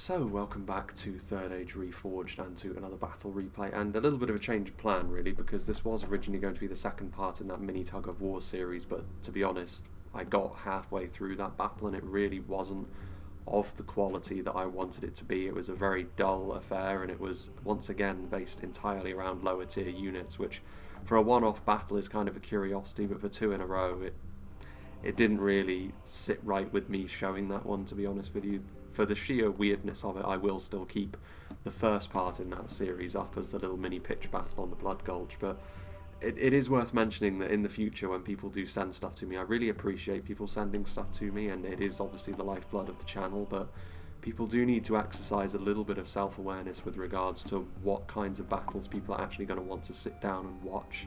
So, welcome back to 3rd Age Reforged and to another battle replay, and a little bit of a change of plan really, because this was originally going to be the second part in that mini tug of war series, but to be honest, I got halfway through that battle and it really wasn't of the quality that I wanted it to be. It was a very dull affair, and it was once again based entirely around lower tier units, which for a one-off battle is kind of a curiosity, but for two in a row it didn't really sit right with me showing that one, to be honest with you. For the sheer weirdness of it, I will still keep the first part in that series up as the little mini pitch battle on the Blood Gulch, but it is worth mentioning that in the future when people do send stuff to me, I really appreciate people sending stuff to me, and it is obviously the lifeblood of the channel, but people do need to exercise a little bit of self-awareness with regards to what kinds of battles people are actually going to want to sit down and watch,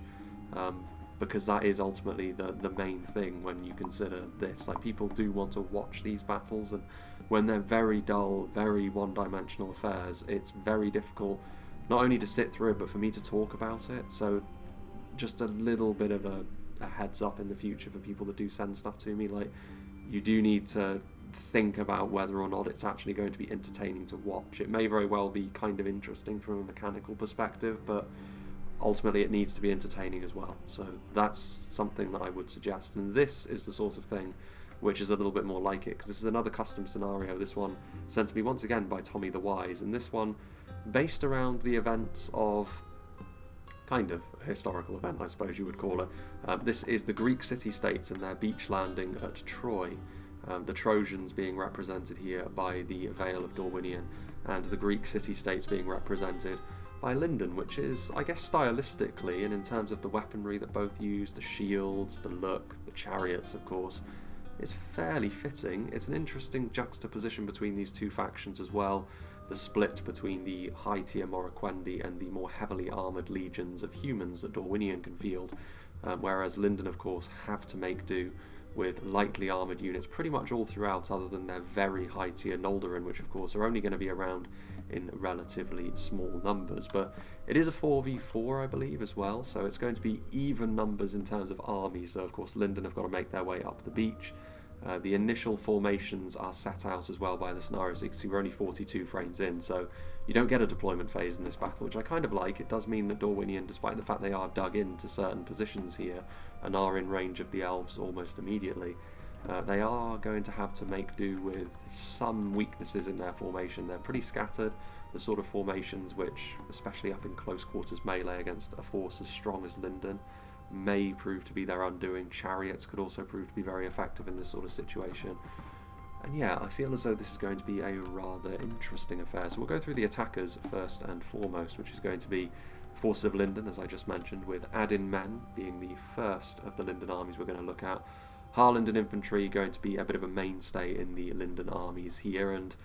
because that is ultimately the main thing when you consider this. Like, people do want to watch these battles, and when they're very dull, very one-dimensional affairs, it's very difficult not only to sit through it, but for me to talk about it. So just a little bit of a heads up in the future for people that do send stuff to me. Like, you do need to think about whether or not it's actually going to be entertaining to watch. It may very well be kind of interesting from a mechanical perspective, but ultimately it needs to be entertaining as well. So that's something that I would suggest, and this is the sort of thing which is a little bit more like it, because this is another custom scenario. This one sent to me once again by Tommy the Wise, and this one based around the events of kind of a historical event, I suppose you would call it. This is the Greek city-states and their beach landing at Troy, the Trojans being represented here by the Vale of Dorwinion, and the Greek city-states being represented by Lindon, which is, I guess, stylistically and in terms of the weaponry that both use, the shields, the look, the chariots, of course, is fairly fitting. It's an interesting juxtaposition between these two factions as well, the split between the high-tier Moroquendi and the more heavily armoured legions of humans that Dorwinion can field, whereas Lindon, of course, have to make do with lightly armoured units pretty much all throughout, other than their very high-tier Noldorin, which of course are only going to be around in relatively small numbers. But it is a 4v4, I believe, as well, so it's going to be even numbers in terms of armies. So of course Lindon have got to make their way up the beach. The initial formations are set out as well by the scenario, so you can see we're only 42 frames in, so you don't get a deployment phase in this battle, which I kind of like. It does mean that Dorwinion, despite the fact they are dug into certain positions here and are in range of the elves almost immediately, they are going to have to make do with some weaknesses in their formation. They're pretty scattered, the sort of formations which, especially up in close quarters melee against a force as strong as Lindon, may prove to be their undoing. Chariots could also prove to be very effective in this sort of situation. And yeah, I feel as though this is going to be a rather interesting affair. So we'll go through the attackers first and foremost, which is going to be forces of Lindon, as I just mentioned, with Adin men being the first of the Lindon armies we're going to look at. Harlindon infantry going to be a bit of a mainstay in the Lindon armies here, and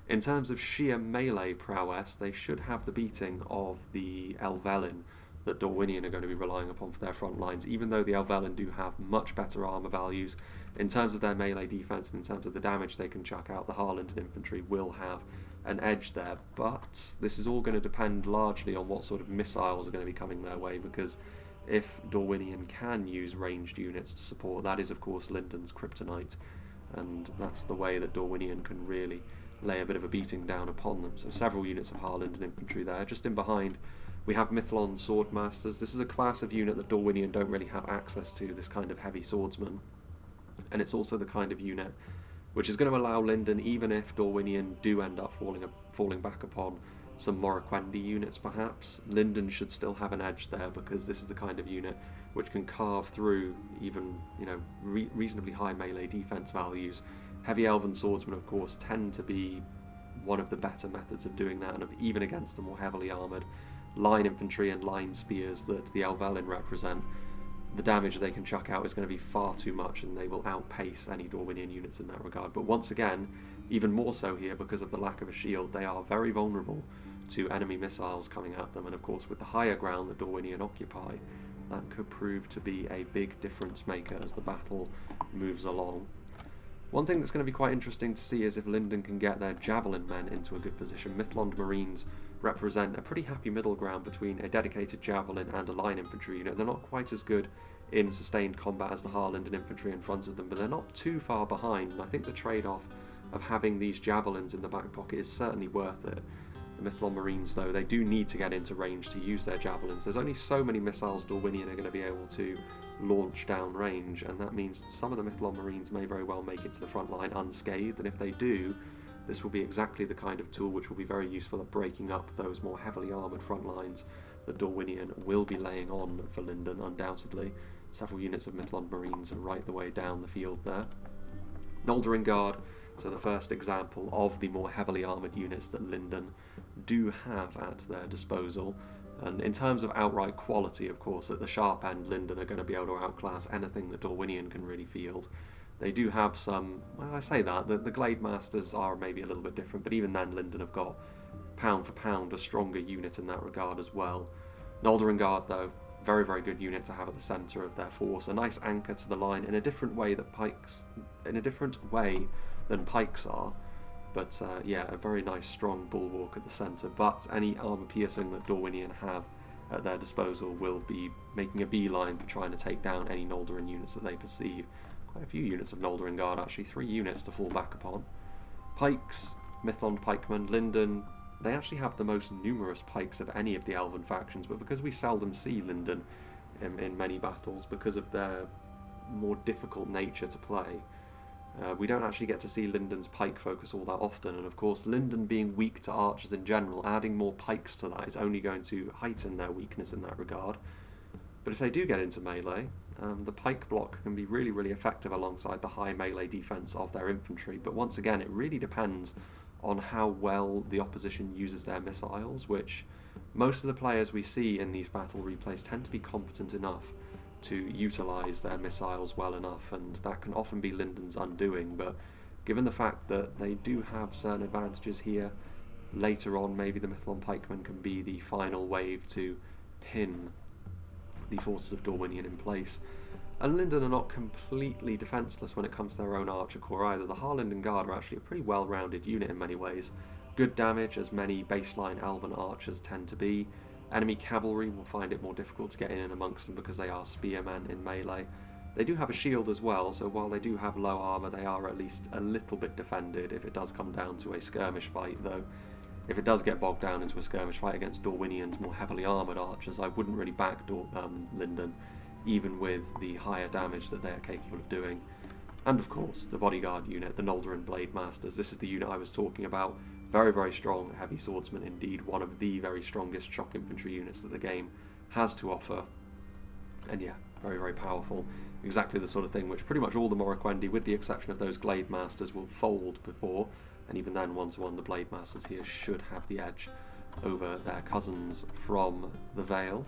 in terms of sheer melee prowess, they should have the beating of the Elvelin that Dorwinion are going to be relying upon for their front lines, even though the Elvelin do have much better armour values. In terms of their melee defence and in terms of the damage they can chuck out, the Harlindon infantry will have an edge there, but this is all going to depend largely on what sort of missiles are going to be coming their way, because if Dorwinion can use ranged units to support, that is of course Lindon's kryptonite, and that's the way that Dorwinion can really lay a bit of a beating down upon them. So several units of Harlindon infantry there. Just in behind we have Mithlon Swordmasters. This is a class of unit that Dorwinion don't really have access to, this kind of heavy swordsman, and it's also the kind of unit which is going to allow Lindon, even if Dorwinion do end up falling back upon some Moroquendi units perhaps, Lindon should still have an edge there, because this is the kind of unit which can carve through even, you know, reasonably high melee defense values. Heavy elven swordsmen, of course, tend to be one of the better methods of doing that, and even against the more heavily armoured line infantry and line spears that the Elvelin represent, the damage they can chuck out is going to be far too much, and they will outpace any Dorwinion units in that regard. But once again, even more so here, because of the lack of a shield, they are very vulnerable to enemy missiles coming at them, and of course with the higher ground that Dorwinion occupy, that could prove to be a big difference maker as the battle moves along. One thing that's going to be quite interesting to see is if Lindon can get their javelin men into a good position. Mithlond Marines represent a pretty happy middle ground between a dedicated javelin and a line infantry unit. They're not quite as good in sustained combat as the Harlindon infantry in front of them, but they're not too far behind, and I think the trade-off of having these javelins in the back pocket is certainly worth it. The Mythlon Marines, though, they do need to get into range to use their javelins. There's only so many missiles Dorwinion are going to be able to launch down range, and that means that some of the Mythlon Marines may very well make it to the front line unscathed, and if they do, this will be exactly the kind of tool which will be very useful at breaking up those more heavily armoured front lines that Dorwinion will be laying on for Lindon, undoubtedly. Several units of Mythlon Marines right the way down the field there. Noldering Guard, so the first example of the more heavily armoured units that Lindon do have at their disposal. And in terms of outright quality, of course, at the sharp end, Lindon are going to be able to outclass anything that Dorwinion can really field. They do have some, well, I say that, the Glade Masters are maybe a little bit different, but even then Lindon have got, pound for pound, a stronger unit in that regard as well. Noldering Guard, though, very, very good unit to have at the centre of their force. A nice anchor to the line in a different way that than pikes are. But yeah, a very nice strong bulwark at the centre. But any armour piercing that Dorwinion have at their disposal will be making a beeline for trying to take down any Noldorin units that they perceive. Quite a few units of Noldorin Guard, actually, 3 units to fall back upon. Pikes, Mythlon Pikemen, Lindon, they actually have the most numerous pikes of any of the Elven factions, but because we seldom see Lindon in many battles, because of their more difficult nature to play, we don't actually get to see Lindon's pike focus all that often, and of course Lindon being weak to archers in general, adding more pikes to that is only going to heighten their weakness in that regard. But if they do get into melee, the pike block can be really, really effective alongside the high melee defense of their infantry, but once again it really depends on how well the opposition uses their missiles, which most of the players we see in these battle replays tend to be competent enough to utilise their missiles well enough, and that can often be Lindon's undoing. But given the fact that they do have certain advantages here, later on maybe the Mythlon Pikemen can be the final wave to pin the forces of Dorwinion in place. And Lindon are not completely defenceless when it comes to their own archer corps either. The Harlinden Guard are actually a pretty well-rounded unit in many ways. Good damage, as many baseline Elven archers tend to be. Enemy cavalry will find it more difficult to get in and amongst them because they are spearmen in melee. They do have a shield as well, so while they do have low armour, they are at least a little bit defended if it does come down to a skirmish fight, though. If it does get bogged down into a skirmish fight against Dorwinion's more heavily armoured archers, I wouldn't really back Lindon, even with the higher damage that they are capable of doing. And of course, the bodyguard unit, the Noldorin Blade Masters. This is the unit I was talking about. Very, very strong, heavy swordsman indeed. One of the very strongest shock infantry units that the game has to offer. And yeah, very, very powerful. Exactly the sort of thing which pretty much all the Morroquendi, with the exception of those Glade Masters, will fold before. And even then, 1-to-1, the Blade Masters here should have the edge over their cousins from the Vale.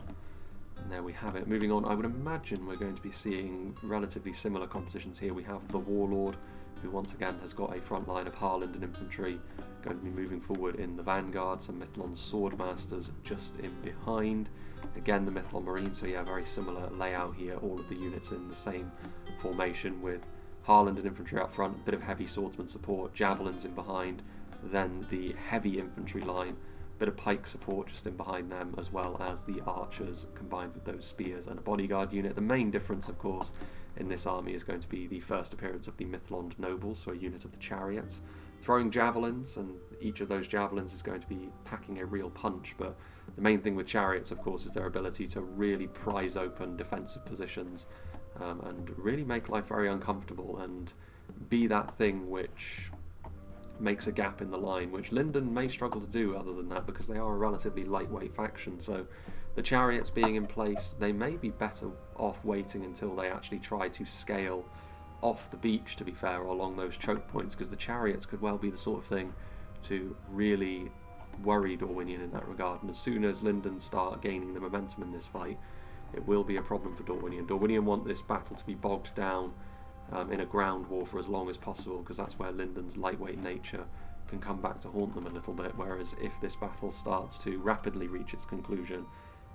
And there we have it. Moving on, I would imagine we're going to be seeing relatively similar compositions here. We have the Warlord, who once again has got a front line of Harlinden infantry, going to be moving forward in the vanguard. Some Mythlon Swordmasters just in behind. Again, the Mythlon Marines, so yeah, very similar layout here. All of the units in the same formation with Harlinden infantry up front, a bit of heavy swordsman support, javelins in behind, then the heavy infantry line, bit of pike support just in behind them, as well as the archers combined with those spears and a bodyguard unit. The main difference, of course, in this army is going to be the first appearance of the Mythlond nobles, so a unit of the chariots, throwing javelins, and each of those javelins is going to be packing a real punch. But the main thing with chariots, of course, is their ability to really prise open defensive positions and really make life very uncomfortable and be that thing which makes a gap in the line, which Lindon may struggle to do other than that, because they are a relatively lightweight faction. So the chariots being in place, they may be better off waiting until they actually try to scale off the beach, to be fair, or along those choke points, because the chariots could well be the sort of thing to really worry Dorwinion in that regard. And as soon as Lindon start gaining the momentum in this fight, it will be a problem for Dorwinion. Dorwinion want this battle to be bogged down in a ground war for as long as possible, because that's where Lindon's lightweight nature can come back to haunt them a little bit, whereas if this battle starts to rapidly reach its conclusion,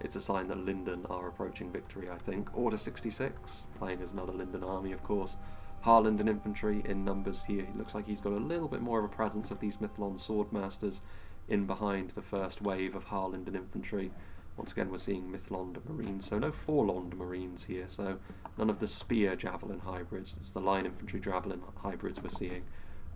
it's a sign that Lindon are approaching victory, I think. Order 66, playing as another Lindon army, of course. Harlinden infantry in numbers here. It looks like he's got a little bit more of a presence of these Mythlon Swordmasters in behind the first wave of Harlinden infantry. Once again, we're seeing Mythlond Marines, so no Forlond Marines here, so none of the Spear Javelin hybrids. It's the Line Infantry Javelin hybrids we're seeing.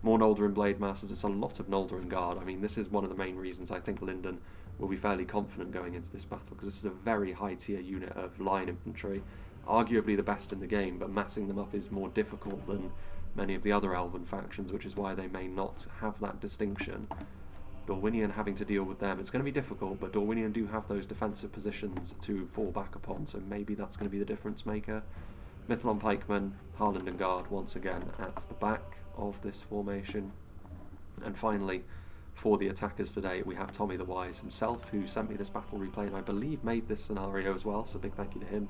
More Noldorin Blade Masters. It's a lot of Noldorin Guard. I mean, this is one of the main reasons I think Lindon will be fairly confident going into this battle, because this is a very high tier unit of line infantry, arguably the best in the game, but massing them up is more difficult than many of the other Elven factions, which is why they may not have that distinction. Dorwinion having to deal with them, it's going to be difficult, but Dorwinion do have those defensive positions to fall back upon, so maybe that's going to be the difference maker. Mithlon Pikemen, Harlenden Guard once again at the back of this formation. And finally, for the attackers today, we have Tommy the Wise himself, who sent me this battle replay and I believe made this scenario as well, so big thank you to him.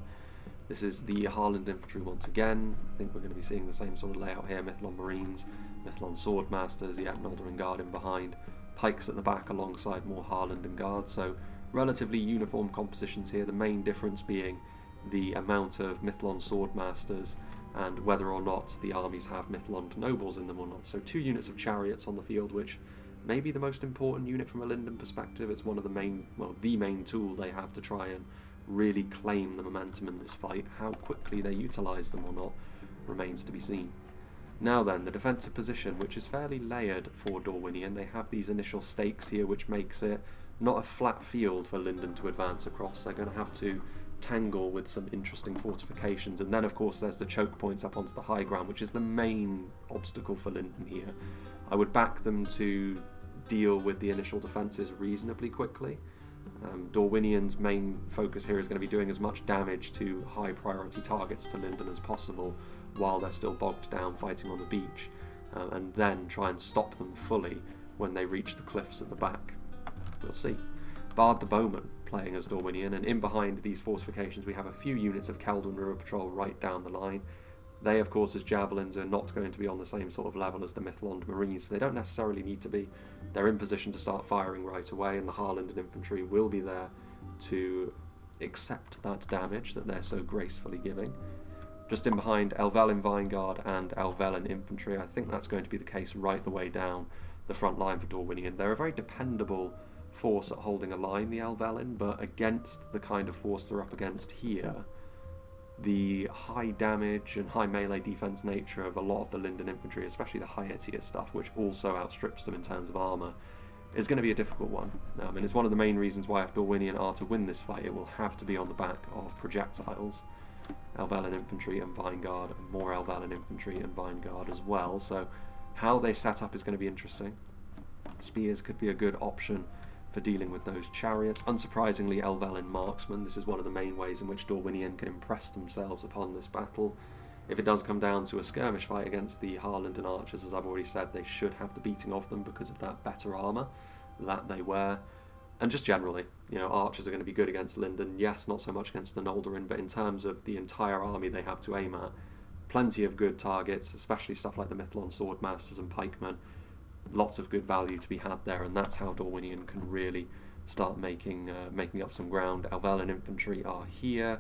This is the Harland Infantry once again. I think we're going to be seeing the same sort of layout here. Mithlon Marines, Mithlon Swordmasters, yeah, Noldorin Guard in behind, Pikes at the back alongside more Harlenden Guard, so relatively uniform compositions here, the main difference being the amount of Mithlon Swordmasters and whether or not the armies have Mithlon Nobles in them or not. So 2 units of chariots on the field, which may be the most important unit from a Lindon perspective. It's one of the main, well, the main tool they have to try and really claim the momentum in this fight. How quickly they utilise them or not remains to be seen. Now then, the defensive position, which is fairly layered for Dorwinion. They have these initial stakes here, which makes it not a flat field for Lindon to advance across. They're going to have to tangle with some interesting fortifications, and then of course there's the choke points up onto the high ground, which is the main obstacle for Lindon here. I would back them to deal with the initial defences reasonably quickly. Dorwinion's main focus here is going to be doing as much damage to high priority targets to Lindon as possible while they're still bogged down fighting on the beach, and then try and stop them fully when they reach the cliffs at the back. We'll see. Bard the Bowman playing as Dorwinion, and in behind these fortifications we have a few units of Keldon River Patrol right down the line. They, of course, as Javelins, are not going to be on the same sort of level as the Mithlond Marines, but they don't necessarily need to be. They're in position to start firing right away, and the Harlenden Infantry will be there to accept that damage that they're so gracefully giving. Just in behind, Elvelyn Vinegard and Elvelyn Infantry. I think that's going to be the case right the way down the front line for Dorwinion. They're a very dependable force at holding a line, the Elvelyn, but against the kind of force they're up against here, the high damage and high melee defense nature of a lot of the Lindon infantry, especially the higher tier stuff, which also outstrips them in terms of armour, is going to be a difficult one. And it's one of the main reasons why if Dorwinion are to win this fight, it will have to be on the back of projectiles. Elvelyn infantry and Vinegard, and more Elvelyn infantry and Vinegard as well, so how they set up is going to be interesting. Spears could be a good option for dealing with those chariots. Unsurprisingly, Elvelyn marksmen. This is one of the main ways in which Dorwinion can impress themselves upon this battle. If it does come down to a skirmish fight against the Harlenden archers, as I've already said, they should have the beating of them because of that better armour that they wear. And just generally, you know, archers are going to be good against Lindon. Yes, not so much against the Noldorin, but in terms of the entire army they have to aim at, plenty of good targets, especially stuff like the Mithlon Swordmasters and Pikemen. Lots of good value to be had there, and that's how Dorwinion can really start making up some ground. Elvelyn infantry are here,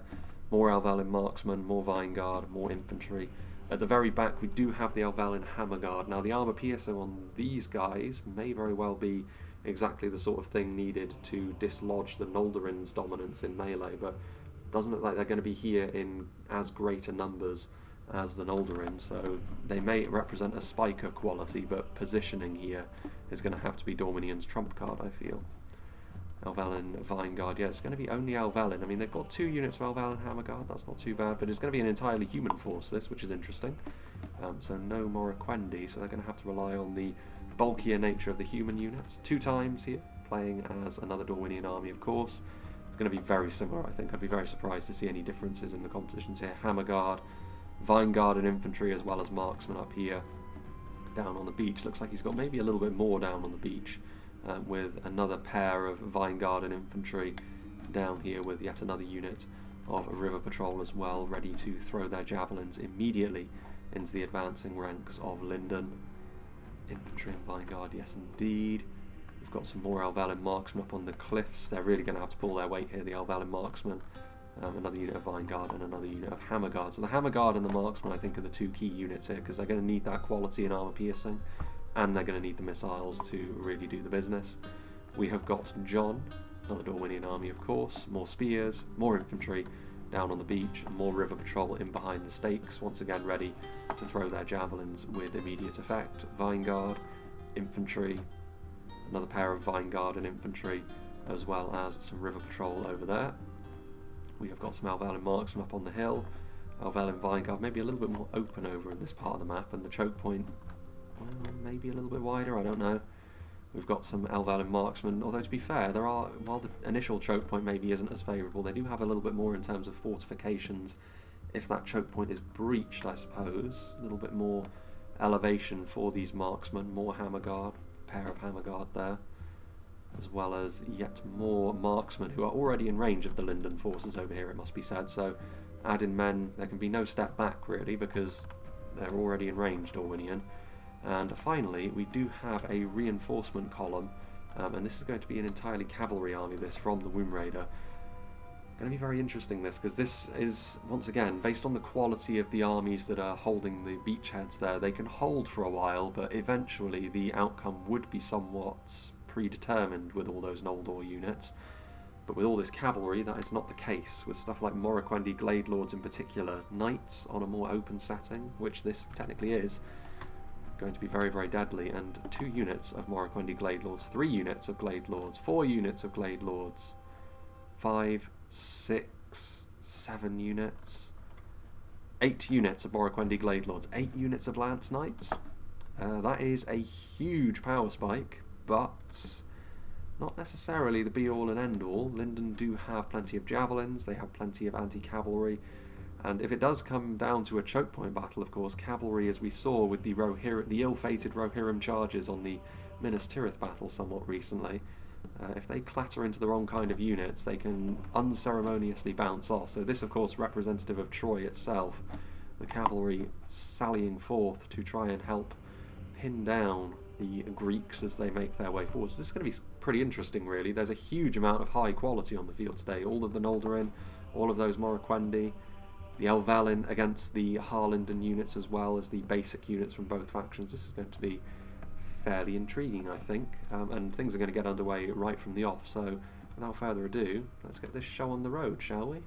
more Elvelyn marksmen, more Vinegard, more infantry. At the very back we do have the Elvelyn hammerguard. Now the armour piercer on these guys may very well be exactly the sort of thing needed to dislodge the Noldorin's dominance in melee, but doesn't look like they're going to be here in as greater numbers as the Noldorin, so they may represent a spiker quality, but positioning here is going to have to be Dorwinion's trump card, I feel. Elvelyn Vinegard, yeah, it's going to be only Elvelyn. I mean, they've got 2 units of Elvelyn Hammerguard, that's not too bad, but it's going to be an entirely human force, this, which is interesting. So no Morroquendi, so they're going to have to rely on the bulkier nature of the human units. 2 times here, playing as another Dorwinion army, of course. It's going to be very similar, I think. I'd be very surprised to see any differences in the compositions here. Hammerguard, Vinegard and infantry, as well as marksmen up here. Down on the beach, looks like he's got maybe a little bit more down on the beach, with another pair of Vinegard and infantry down here with yet another unit of river patrol as well, ready to throw their javelins immediately into the advancing ranks of Lindon. Infantry and Vinegard, yes indeed. We've got some more Elvelyn marksmen up on the cliffs. They're really going to have to pull their weight here, the Elvelyn marksmen. Another unit of Vinegard and another unit of Hammerguard. So the Hammerguard and the marksmen, I think, are the 2 key units here, because they're going to need that quality in armour piercing, and they're going to need the missiles to really do the business. We have got John, another Dorwinion army, of course, more spears, more infantry, down on the beach, and more river patrol in behind the stakes, once again ready to throw their javelins with immediate effect. Vanguard, infantry, another pair of Vanguard and infantry, as well as some river patrol over there. We have got some Helvellyn marksmen up on the hill. Helvellyn Vanguard maybe a little bit more open over in this part of the map, and the choke point, well, maybe a little bit wider, I don't know. We've got some Helvellyn marksmen, although to be fair, there are, while the initial choke point maybe isn't as favourable, they do have a little bit more in terms of fortifications. If that choke point is breached, I suppose, a little bit more elevation for these marksmen, more hammer guard, pair of hammer guard there, as well as yet more marksmen who are already in range of the Lindon forces over here, it must be said. So add in men, there can be no step back really, because they're already in range, Dorwinion. And finally, we do have a reinforcement column, and this is going to be an entirely cavalry army, this, from the Womb Raider. Going to be very interesting, this, because this is, once again, based on the quality of the armies that are holding the beachheads there. They can hold for a while, but eventually the outcome would be somewhat predetermined with all those Noldor units. But with all this cavalry, that is not the case. With stuff like Morroquendi Glade Lords in particular, knights on a more open setting, which this technically is, going to be very, very deadly, and 2 units of Morroquendi Glade Lords, 3 units of Glade Lords, 4 units of Glade Lords, 5, 6, 7 units, 8 units of Morroquendi Glade Lords, 8 units of Lance Knights. That is a huge power spike, but not necessarily the be-all and end-all. Lindon do have plenty of javelins, they have plenty of anti-cavalry, and if it does come down to a choke point battle, of course, cavalry, as we saw with the ill-fated Rohirrim charges on the Minas Tirith battle somewhat recently, if they clatter into the wrong kind of units, they can unceremoniously bounce off. So this, of course, representative of Troy itself, the cavalry sallying forth to try and help pin down the Greeks as they make their way forward. So this is going to be pretty interesting, really. There's a huge amount of high quality on the field today. All of the Noldorin, all of those Morroquendi, the Helvellyn against the Harlingen units, as well as the basic units from both factions. This is going to be fairly intriguing, I think, and things are going to get underway right from the off. So without further ado, let's get this show on the road, shall we?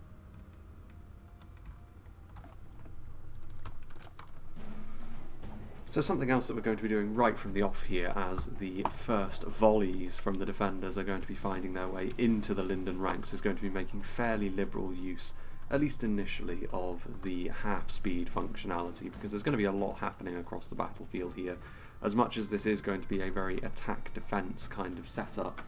So something else that we're going to be doing right from the off here, as the first volleys from the defenders are going to be finding their way into the Lindon ranks, is going to be making fairly liberal use, at least initially, of the half-speed functionality, because there's going to be a lot happening across the battlefield here. As much as this is going to be a very attack-defense kind of setup,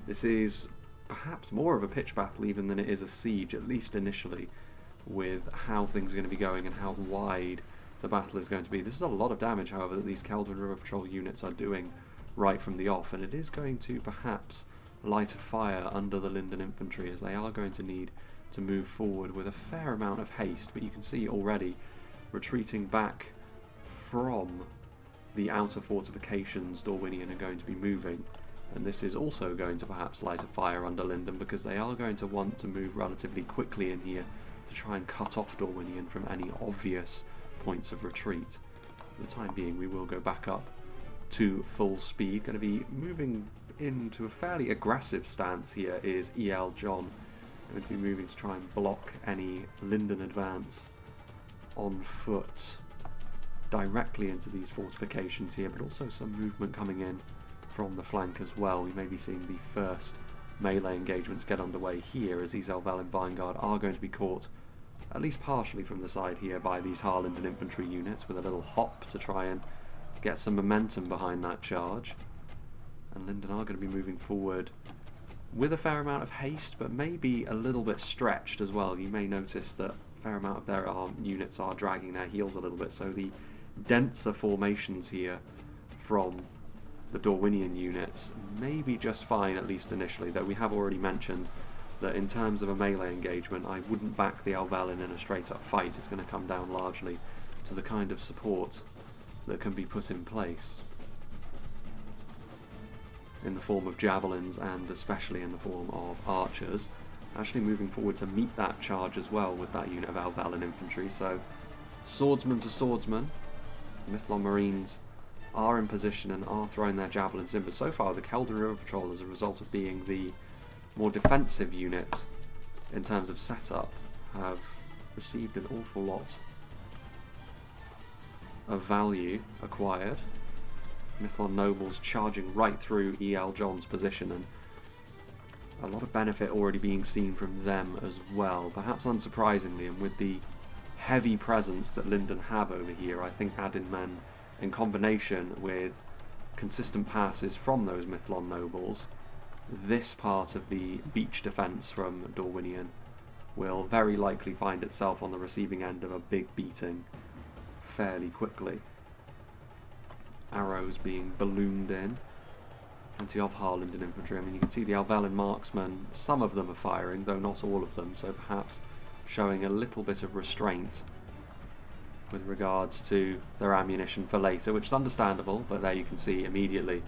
this is perhaps more of a pitch battle even than it is a siege, at least initially, with how things are going to be going and how wide the battle is going to be. This is a lot of damage, however, that these Celdon River Patrol units are doing right from the off, and it is going to perhaps light a fire under the Lindon infantry, as they are going to need to move forward with a fair amount of haste. But you can see already retreating back from the outer fortifications, Dorwinion are going to be moving, and this is also going to perhaps light a fire under Lindon, because they are going to want to move relatively quickly in here to try and cut off Dorwinion from any obvious points of retreat. For the time being, we will go back up to full speed. Going to be moving into a fairly aggressive stance here is E.L. John. Going to be moving to try and block any Lindon advance on foot directly into these fortifications here, but also some movement coming in from the flank as well. We may be seeing the first melee engagements get underway here, as these Helvellyn Vanguard are going to be caught at least partially from the side here by these Harlingen infantry units, with a little hop to try and get some momentum behind that charge. And Lindon are going to be moving forward with a fair amount of haste, but maybe a little bit stretched as well. You may notice that a fair amount of their units are dragging their heels a little bit, so the denser formations here from the Dorwinion units may be just fine, at least initially, though we have already mentioned that in terms of a melee engagement, I wouldn't back the Helvellyn in a straight-up fight. It's going to come down largely to the kind of support that can be put in place in the form of javelins, and especially in the form of archers, actually moving forward to meet that charge as well with that unit of Helvellyn infantry. So swordsman to swordsman, Mithlon Marines are in position and are throwing their javelins in, but so far the Celdon River Patrol, as a result of being the more defensive unit in terms of setup, have received an awful lot of value acquired. Mithlon nobles charging right through E.L. John's position, and a lot of benefit already being seen from them as well. Perhaps unsurprisingly, and with the heavy presence that Lindon have over here, I think adding men in combination with consistent passes from those Mithlon nobles, this part of the beach defence from Dorwinion will very likely find itself on the receiving end of a big beating fairly quickly. Arrows being ballooned in. Plenty of Harlingen infantry. I mean, you can see the Alvelin marksmen, some of them are firing, though not all of them, so perhaps showing a little bit of restraint with regards to their ammunition for later, which is understandable, but there you can see immediately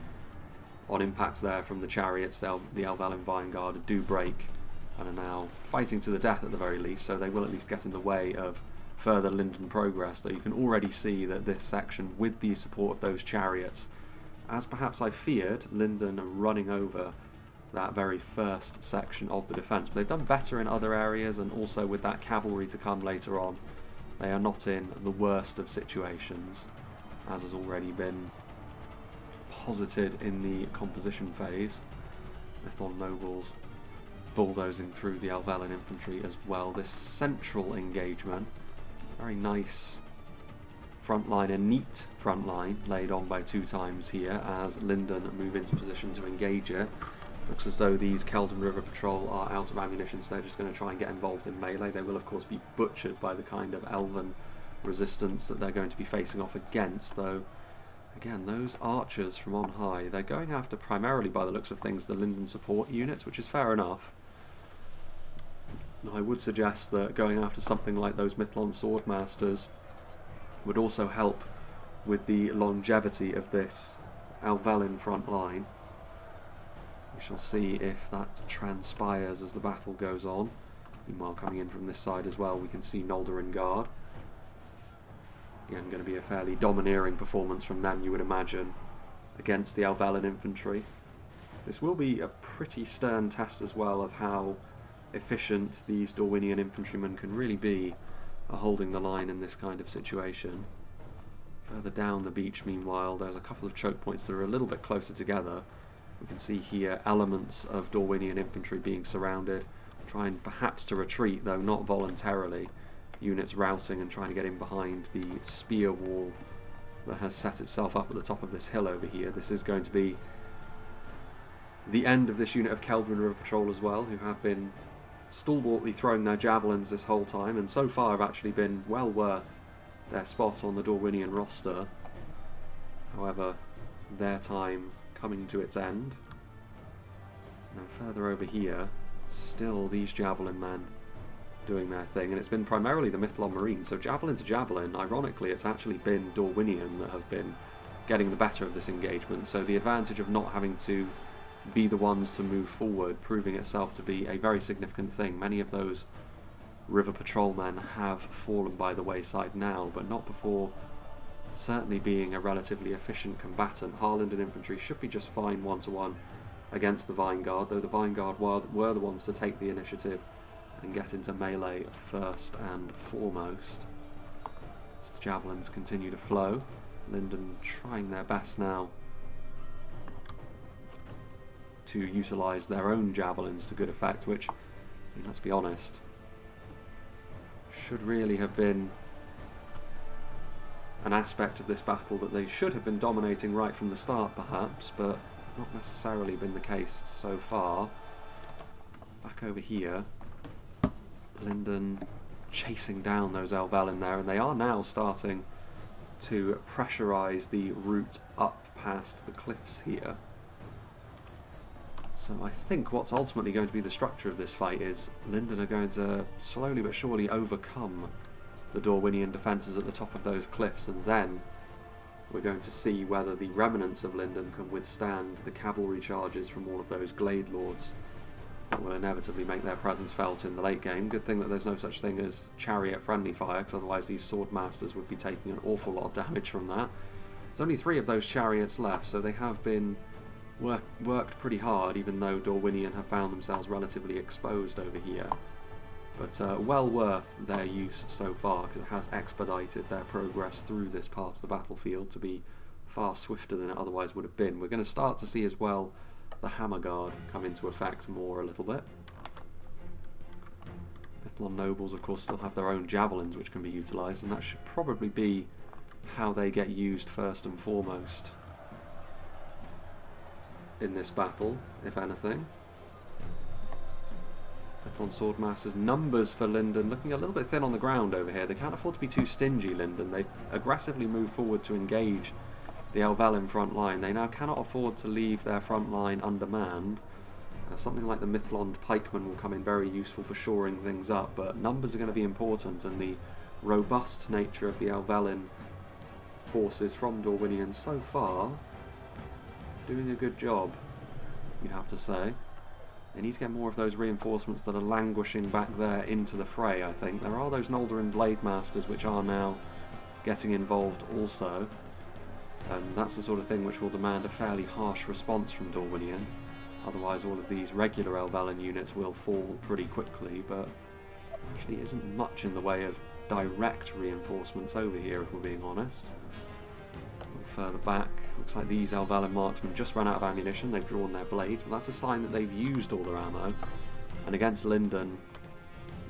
on impact there from the chariots, the Alvelin Vanguard do break and are now fighting to the death at the very least, so they will at least get in the way of further Lindon progress. So you can already see that this section, with the support of those chariots, as perhaps I feared, Lindon are running over that very first section of the defence. But they've done better in other areas, and also with that cavalry to come later on, they are not in the worst of situations, as has already been posited in the composition phase. Mithlon nobles bulldozing through the Alvelin infantry as well. This central engagement, very nice front line, a neat front line laid on by 2 times here as Lindon move into position to engage it. Looks as though these Keldon River Patrol are out of ammunition, so they're just going to try and get involved in melee. They will of course be butchered by the kind of elven resistance that they're going to be facing off against, though again, those archers from on high, they're going after primarily, by the looks of things, the Lindon support units, which is fair enough. Now, I would suggest that going after something like those Mithlon Swordmasters would also help with the longevity of this Alvelin front line. We shall see if that transpires as the battle goes on. Meanwhile, coming in from this side as well, we can see Noldorin Guard. Again, going to be a fairly domineering performance from them, you would imagine, against the Alvelin infantry. This will be a pretty stern test as well of how efficient these Dorwinion infantrymen can really be at holding the line in this kind of situation. Further down the beach, meanwhile, there's a couple of choke points that are a little bit closer together. We can see here elements of Dorwinion infantry being surrounded, trying perhaps to retreat, though not voluntarily. Units routing and trying to get in behind the spear wall that has set itself up at the top of this hill over here. This is going to be the end of this unit of Keldon River Patrol as well, who have been stalwartly throwing their javelins this whole time, and so far have actually been well worth their spot on the Dorwinion roster. However, their time coming to its end. Now further over here, still these javelin men doing their thing, and it's been primarily the Mithlon Marines, so javelin to javelin. Ironically, it's actually been Dorwinion that have been getting the better of this engagement, so the advantage of not having to be the ones to move forward proving itself to be a very significant thing. Many of those river patrolmen have fallen by the wayside now, but not before certainly being a relatively efficient combatant. Harlingen infantry should be just fine 1-to-1 against the Vanguard, though the Vanguard were the ones to take the initiative and get into melee first and foremost. As the javelins continue to flow, Lindon trying their best now to utilise their own javelins to good effect, which, I mean, let's be honest, should really have been an aspect of this battle that they should have been dominating right from the start perhaps, but not necessarily been the case so far. Back over here, Lindon chasing down those Alvelin there, and they are now starting to pressurise the route up past the cliffs here. So I think what's ultimately going to be the structure of this fight is Lindon are going to slowly but surely overcome the Dorwinion defences at the top of those cliffs, and then we're going to see whether the remnants of Lindon can withstand the cavalry charges from all of those Glade Lords that will inevitably make their presence felt in the late game. Good thing that there's no such thing as chariot friendly fire, because otherwise these sword masters would be taking an awful lot of damage from that. There's only 3 of those chariots left, so they have been worked pretty hard, even though Dorwinion have found themselves relatively exposed over here. But well worth their use so far, because it has expedited their progress through this part of the battlefield to be far swifter than it otherwise would have been. We're going to start to see as well the Hammer Guard come into effect more a little bit. Littlon nobles, of course, still have their own javelins which can be utilised, and that should probably be how they get used first and foremost in this battle, if anything. Littlon Swordmasters, numbers for Lindon looking a little bit thin on the ground over here. They can't afford to be too stingy, Lindon. They aggressively move forward to engage the Elvelyn front line. They now cannot afford to leave their front line undermanned. Something like the Mithlond pikemen will come in very useful for shoring things up, but numbers are going to be important, and the robust nature of the Elvelyn forces from Dorwinion so far doing a good job, you'd have to say. They need to get more of those reinforcements that are languishing back there into the fray, I think. There are those Noldorin Blade Masters which are now getting involved also, and that's the sort of thing which will demand a fairly harsh response from Dorwinion. Otherwise all of these regular Elvelyn units will fall pretty quickly, but there actually isn't much in the way of direct reinforcements over here, if we're being honest. A little further back, looks like these Elvelyn marksmen just ran out of ammunition. They've drawn their blades, but that's a sign that they've used all their ammo. And against Lindon,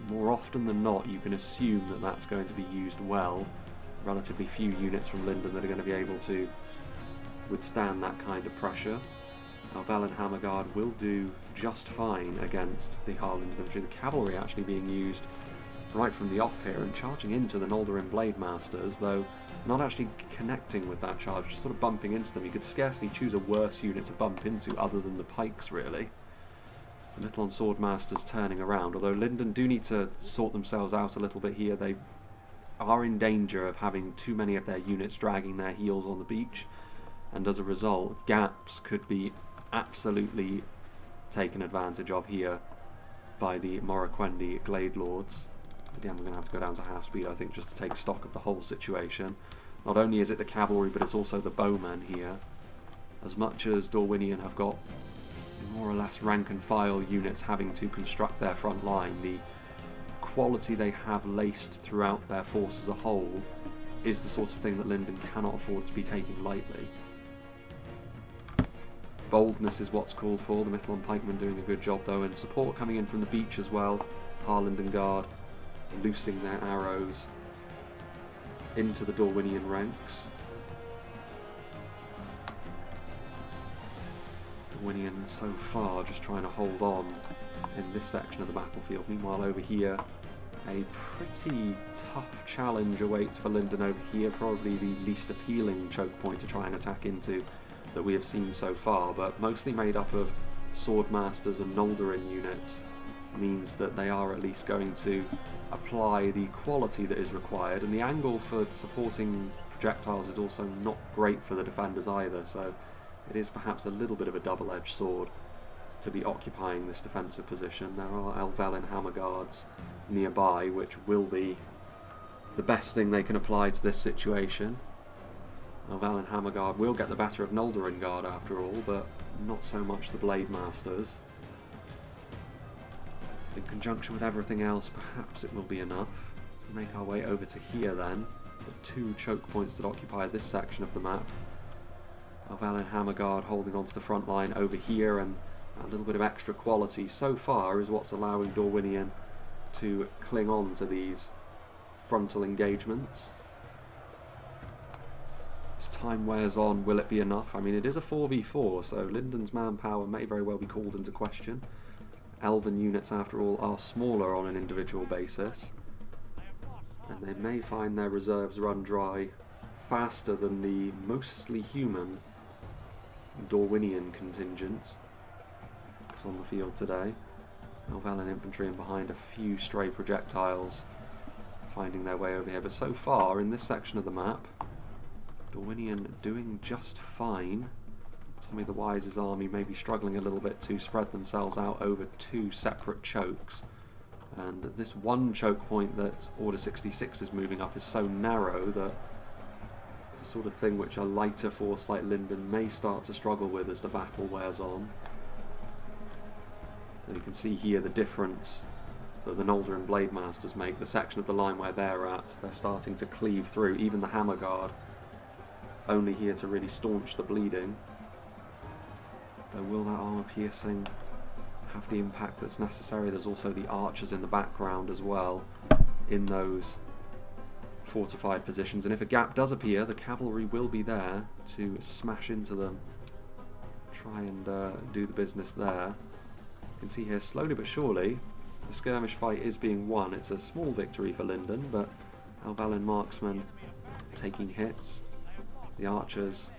more often than not, you can assume that that's going to be used well. Relatively few units from Lindon that are going to be able to withstand that kind of pressure. Elvelyn Hammer Guard will do just fine against the Harlington infantry. The cavalry actually being used right from the off here and charging into the Noldorin Blade Masters, though not actually connecting with that charge, just sort of bumping into them. You could scarcely choose a worse unit to bump into other than the pikes, really. The Littlon Swordmasters turning around, although Lindon do need to sort themselves out a little bit here. They are in danger of having too many of their units dragging their heels on the beach, and as a result, gaps could be absolutely taken advantage of here by the Morroquendi Glade Lords. Again, we're going to have to go down to half speed, I think, just to take stock of the whole situation. Not only is it the cavalry, but it's also the bowmen here. As much as Dorwinion have got more or less rank and file units having to construct their front line, the quality they have laced throughout their force as a whole is the sort of thing that Lindon cannot afford to be taking lightly. Boldness is what's called for. The Mithlon pikemen doing a good job though, and support coming in from the beach as well. Harlington Guard loosing their arrows into the Dorwinion ranks. Dorwinion so far just trying to hold on in this section of the battlefield. Meanwhile over here, a pretty tough challenge awaits for Lindon over here. Probably the least appealing choke point to try and attack into that we have seen so far, but mostly made up of Swordmasters and Noldorin units, means that they are at least going to apply the quality that is required, and the angle for supporting projectiles is also not great for the defenders either, so it is perhaps a little bit of a double-edged sword to be occupying this defensive position. There are Elvelyn Hammer Guards nearby, which will be the best thing they can apply to this situation. Elvelyn Hammer Guard will get the better of Noldorin Guard after all, but not so much the Blade Masters. In conjunction with everything else, perhaps it will be enough. So we make our way over to here then, the two choke points that occupy this section of the map. Elvelyn Hammer Guard holding onto the front line over here, and a little bit of extra quality so far is what's allowing Dorwinion to cling on to these frontal engagements. As time wears on, will it be enough? I mean, it is a 4v4, so Lindon's manpower may very well be called into question. Elven units, after all, are smaller on an individual basis, and they may find their reserves run dry faster than the mostly human Dorwinion contingent that's on the field today. Elvelyn infantry and behind a few stray projectiles finding their way over here, but so far in this section of the map, Dorwinion doing just fine. Tommy the Wise's army may be struggling a little bit to spread themselves out over two separate chokes, and this one choke point that Order 66 is moving up is so narrow that it's the sort of thing which a lighter force like Lindon may start to struggle with as the battle wears on. And you can see here the difference that the Nolder and Blade Masters make, the section of the line where they're at, they're starting to cleave through. Even the Hammer Guard, only here to really staunch the bleeding. Though will that armour piercing have the impact that's necessary? There's also the archers in the background as well, in those fortified positions, and if a gap does appear, the cavalry will be there to smash into them, try and do the business there. You can see here, slowly but surely, the skirmish fight is being won. It's a small victory for Lindon, but Helvellyn marksmen taking hits, the archers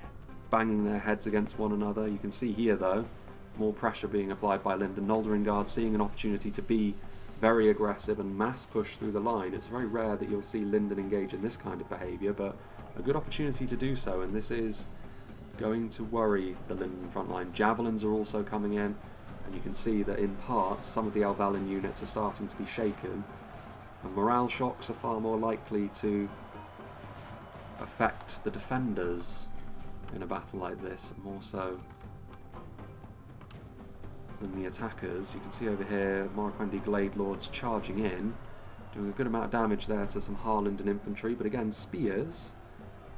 banging their heads against one another. You can see here, though, more pressure being applied by Lindon. Noldering Guard seeing an opportunity to be very aggressive and mass push through the line. It's very rare that you'll see Lindon engage in this kind of behaviour, but a good opportunity to do so, and this is going to worry the Lindon front line. Javelins are also coming in, and you can see that in parts some of the Helvellyn units are starting to be shaken, and morale shocks are far more likely to affect the defenders in a battle like this, more so than the attackers. You can see over here Morroquendi Glade Lords charging in, doing a good amount of damage there to some Harlingen infantry, but again, spears.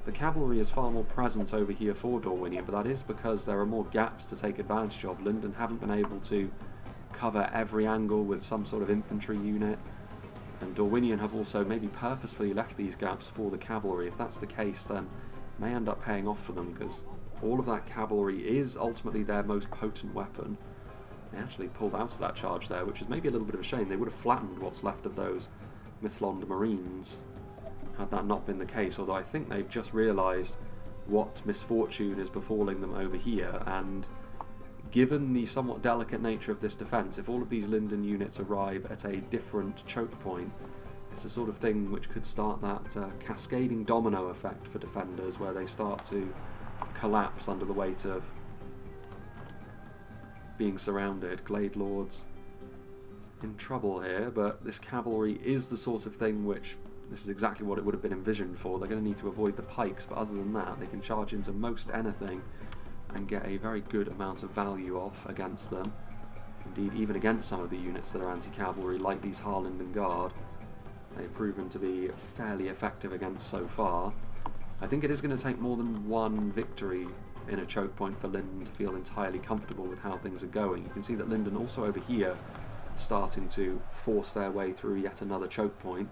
The cavalry is far more present over here for Dorwinion, but that is because there are more gaps to take advantage of. Lindon haven't been able to cover every angle with some sort of infantry unit, and Dorwinion have also maybe purposefully left these gaps for the cavalry. If that's the case, then it may end up paying off for them, because all of that cavalry is ultimately their most potent weapon. They actually pulled out of that charge there, which is maybe a little bit of a shame. They would have flattened what's left of those Mithlond Marines had that not been the case, although I think they've just realised what misfortune is befalling them over here, and given the somewhat delicate nature of this defence, if all of these Lindon units arrive at a different choke point, it's the sort of thing which could start that cascading domino effect for defenders, where they start to collapse under the weight of being surrounded. Glade Lords in trouble here, but this cavalry is the sort of thing which, this is exactly what it would have been envisioned for. They're going to need to avoid the pikes, but other than that, they can charge into most anything and get a very good amount of value off against them. Indeed, even against some of the units that are anti-cavalry, like these Harlingen Guard, they've proven to be fairly effective against so far. I think it is going to take more than one victory in a choke point for Lindon to feel entirely comfortable with how things are going. You can see that Lindon also over here starting to force their way through yet another choke point.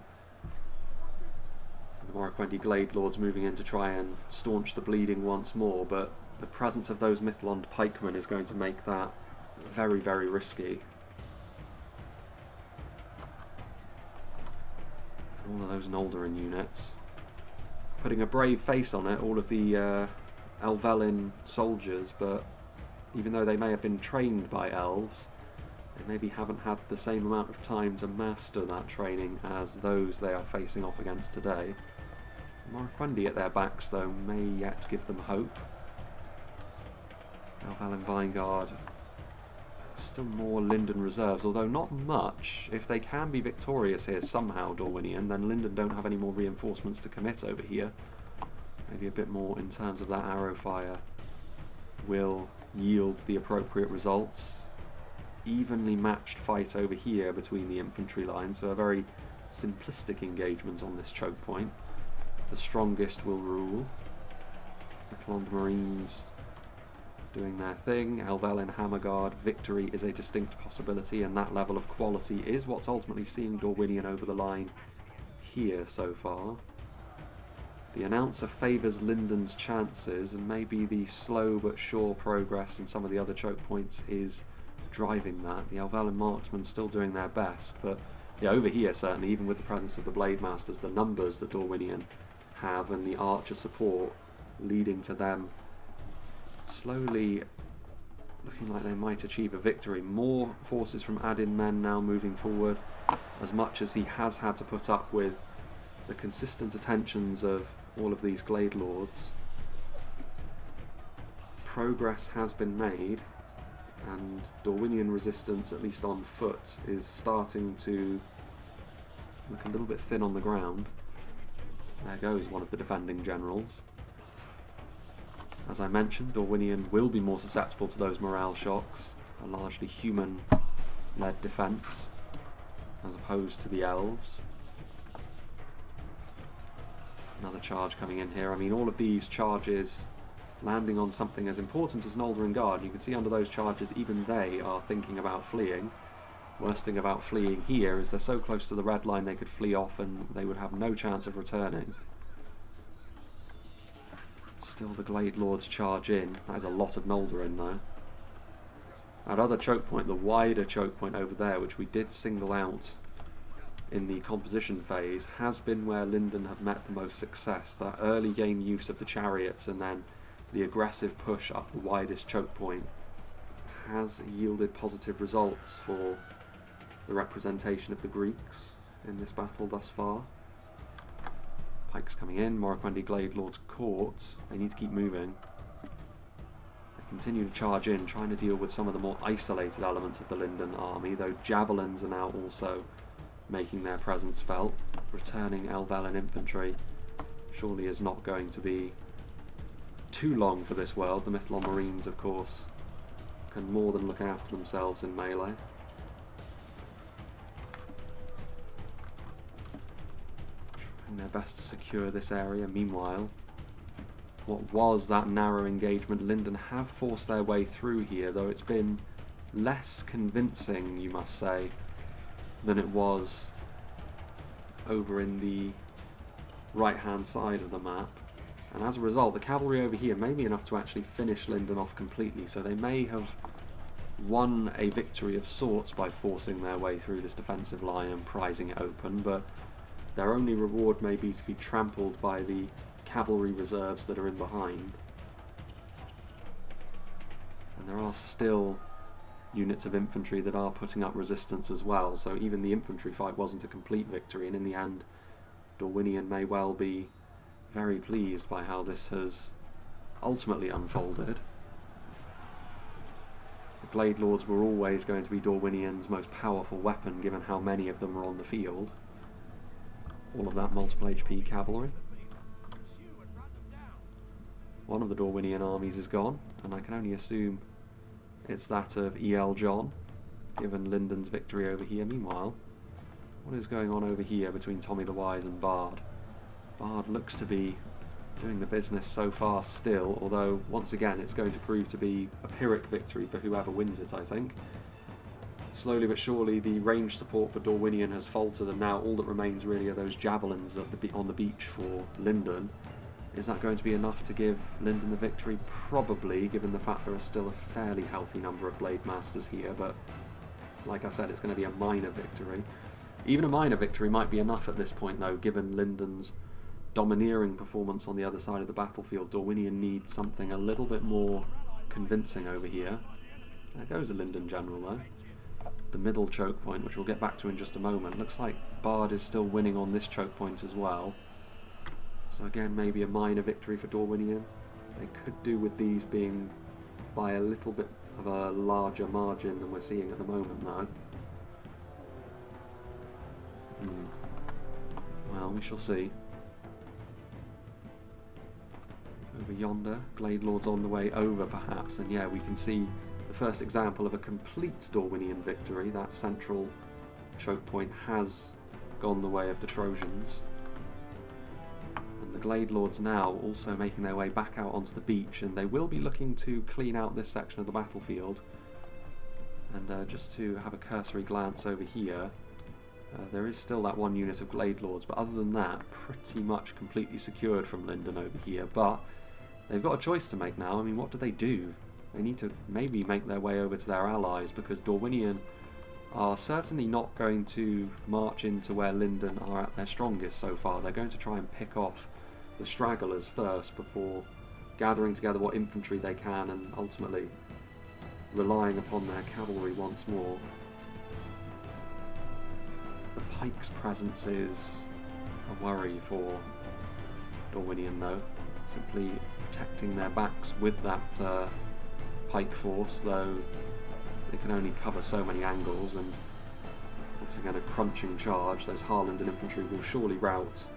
The Morroquendi Glade Lords moving in to try and staunch the bleeding once more, but the presence of those Mithlond pikemen is going to make that very, very risky. And all of those Noldorin units putting a brave face on it, all of the Helvellyn soldiers, but even though they may have been trained by elves, they maybe haven't had the same amount of time to master that training as those they are facing off against today. Morroquendi at their backs, though, may yet give them hope. Helvellyn Vanguard, still more Lindon reserves, although not much. If they can be victorious here somehow, Dorwinion, then Lindon don't have any more reinforcements to commit over here. Maybe a bit more in terms of that arrow fire will yield the appropriate results. Evenly matched fight over here between the infantry lines, so a very simplistic engagement on this choke point. The strongest will rule. Mithlond Marines doing their thing. Helvellyn Hammerguard victory is a distinct possibility, and that level of quality is what's ultimately seeing Dorwinion over the line here so far. The announcer favours Lindon's chances, and maybe the slow but sure progress in some of the other choke points is driving that. The Helvellyn marksmen still doing their best, but yeah, over here certainly, even with the presence of the Blade Masters, the numbers that Dorwinion have and the archer support leading to them slowly looking like they might achieve a victory. More forces from Adin men now moving forward, as much as he has had to put up with the consistent attentions of all of these Glade Lords. Progress has been made, and Dorwinion resistance, at least on foot, is starting to look a little bit thin on the ground. There goes one of the defending generals. As I mentioned, Dorwinion will be more susceptible to those morale shocks, a largely human-led defence. as opposed to the elves. Another charge coming in here. I mean, all of these charges landing on something as important as Noldorin Guard. You can see under those charges, even they are thinking about fleeing. Worst thing about fleeing here is they're so close to the red line they could flee off and they would have no chance of returning. Still the Glade Lords charge in. That is a lot of Noldorin though. That other choke point, the wider choke point over there, which we did single out in the composition phase, has been where Lindon have met the most success. That early game use of the chariots and then the aggressive push up the widest choke point has yielded positive results for the representation of the Greeks in this battle thus far. Pikes coming in, Morroquendi Glade Lord's courts. They need to keep moving. They continue to charge in, trying to deal with some of the more isolated elements of the Lindon army, though javelins are now also making their presence felt. Returning Elvelyn infantry surely is not going to be too long for this world. The Mythlon Marines, of course, can more than look after themselves in melee. Trying their best to secure this area. Meanwhile, what was that narrow engagement, Lindon have forced their way through here, though it's been less convincing, you must say, than it was over in the right hand side of the map. And as a result, the cavalry over here may be enough to actually finish Lindon off completely, so they may have won a victory of sorts by forcing their way through this defensive line and prizing it open, but their only reward may be to be trampled by the cavalry reserves that are in behind. And there are still units of infantry that are putting up resistance as well, so even the infantry fight wasn't a complete victory, and in the end Dorwinion may well be very pleased by how this has ultimately unfolded. The Glade Lords were always going to be Dorwinion's most powerful weapon, given how many of them were on the field. All of that multiple HP cavalry. One of the Dorwinion armies is gone, and I can only assume it's that of E.L. John, given Lindon's victory over here. Meanwhile, what is going on over here between Tommy the Wise and Bard? Bard looks to be doing the business so far still, although once again it's going to prove to be a Pyrrhic victory for whoever wins it, I think. Slowly but surely the range support for Dorwinion has faltered, and now all that remains really are those javelins at on the beach for Lindon. Is that going to be enough to give Lindon the victory? Probably, given the fact there are still a fairly healthy number of Blade Masters here, but like I said, it's going to be a minor victory. Even a minor victory might be enough at this point though, given Lindon's domineering performance on the other side of the battlefield. Dorwinion needs something a little bit more convincing over here. There goes a Lindon general though. The middle choke point, which we'll get back to in just a moment. Looks like Bard is still winning on this choke point as well. So again, maybe a minor victory for Dorwinion. They could do with these being by a little bit of a larger margin than we're seeing at the moment though. Well, we shall see. Over yonder, Glade Lord's on the way over perhaps, and yeah, we can see the first example of a complete Dorwinion victory. That central choke point has gone the way of the Trojans. And the Glade Lords now also making their way back out onto the beach, and they will be looking to clean out this section of the battlefield. And just to have a cursory glance over here, there is still that one unit of Glade Lords, but other than that, pretty much completely secured from Lindon over here. But they've got a choice to make now. I mean, what do? They need to maybe make their way over to their allies, because Dorwinion are certainly not going to march into where Lindon are at their strongest so far. They're going to try and pick off the stragglers first before gathering together what infantry they can and ultimately relying upon their cavalry once more. The pike's presence is a worry for Dorwinion though, simply protecting their backs with that pike force, though they can only cover so many angles, and once again a crunching charge. Those Harlanden infantry will surely rout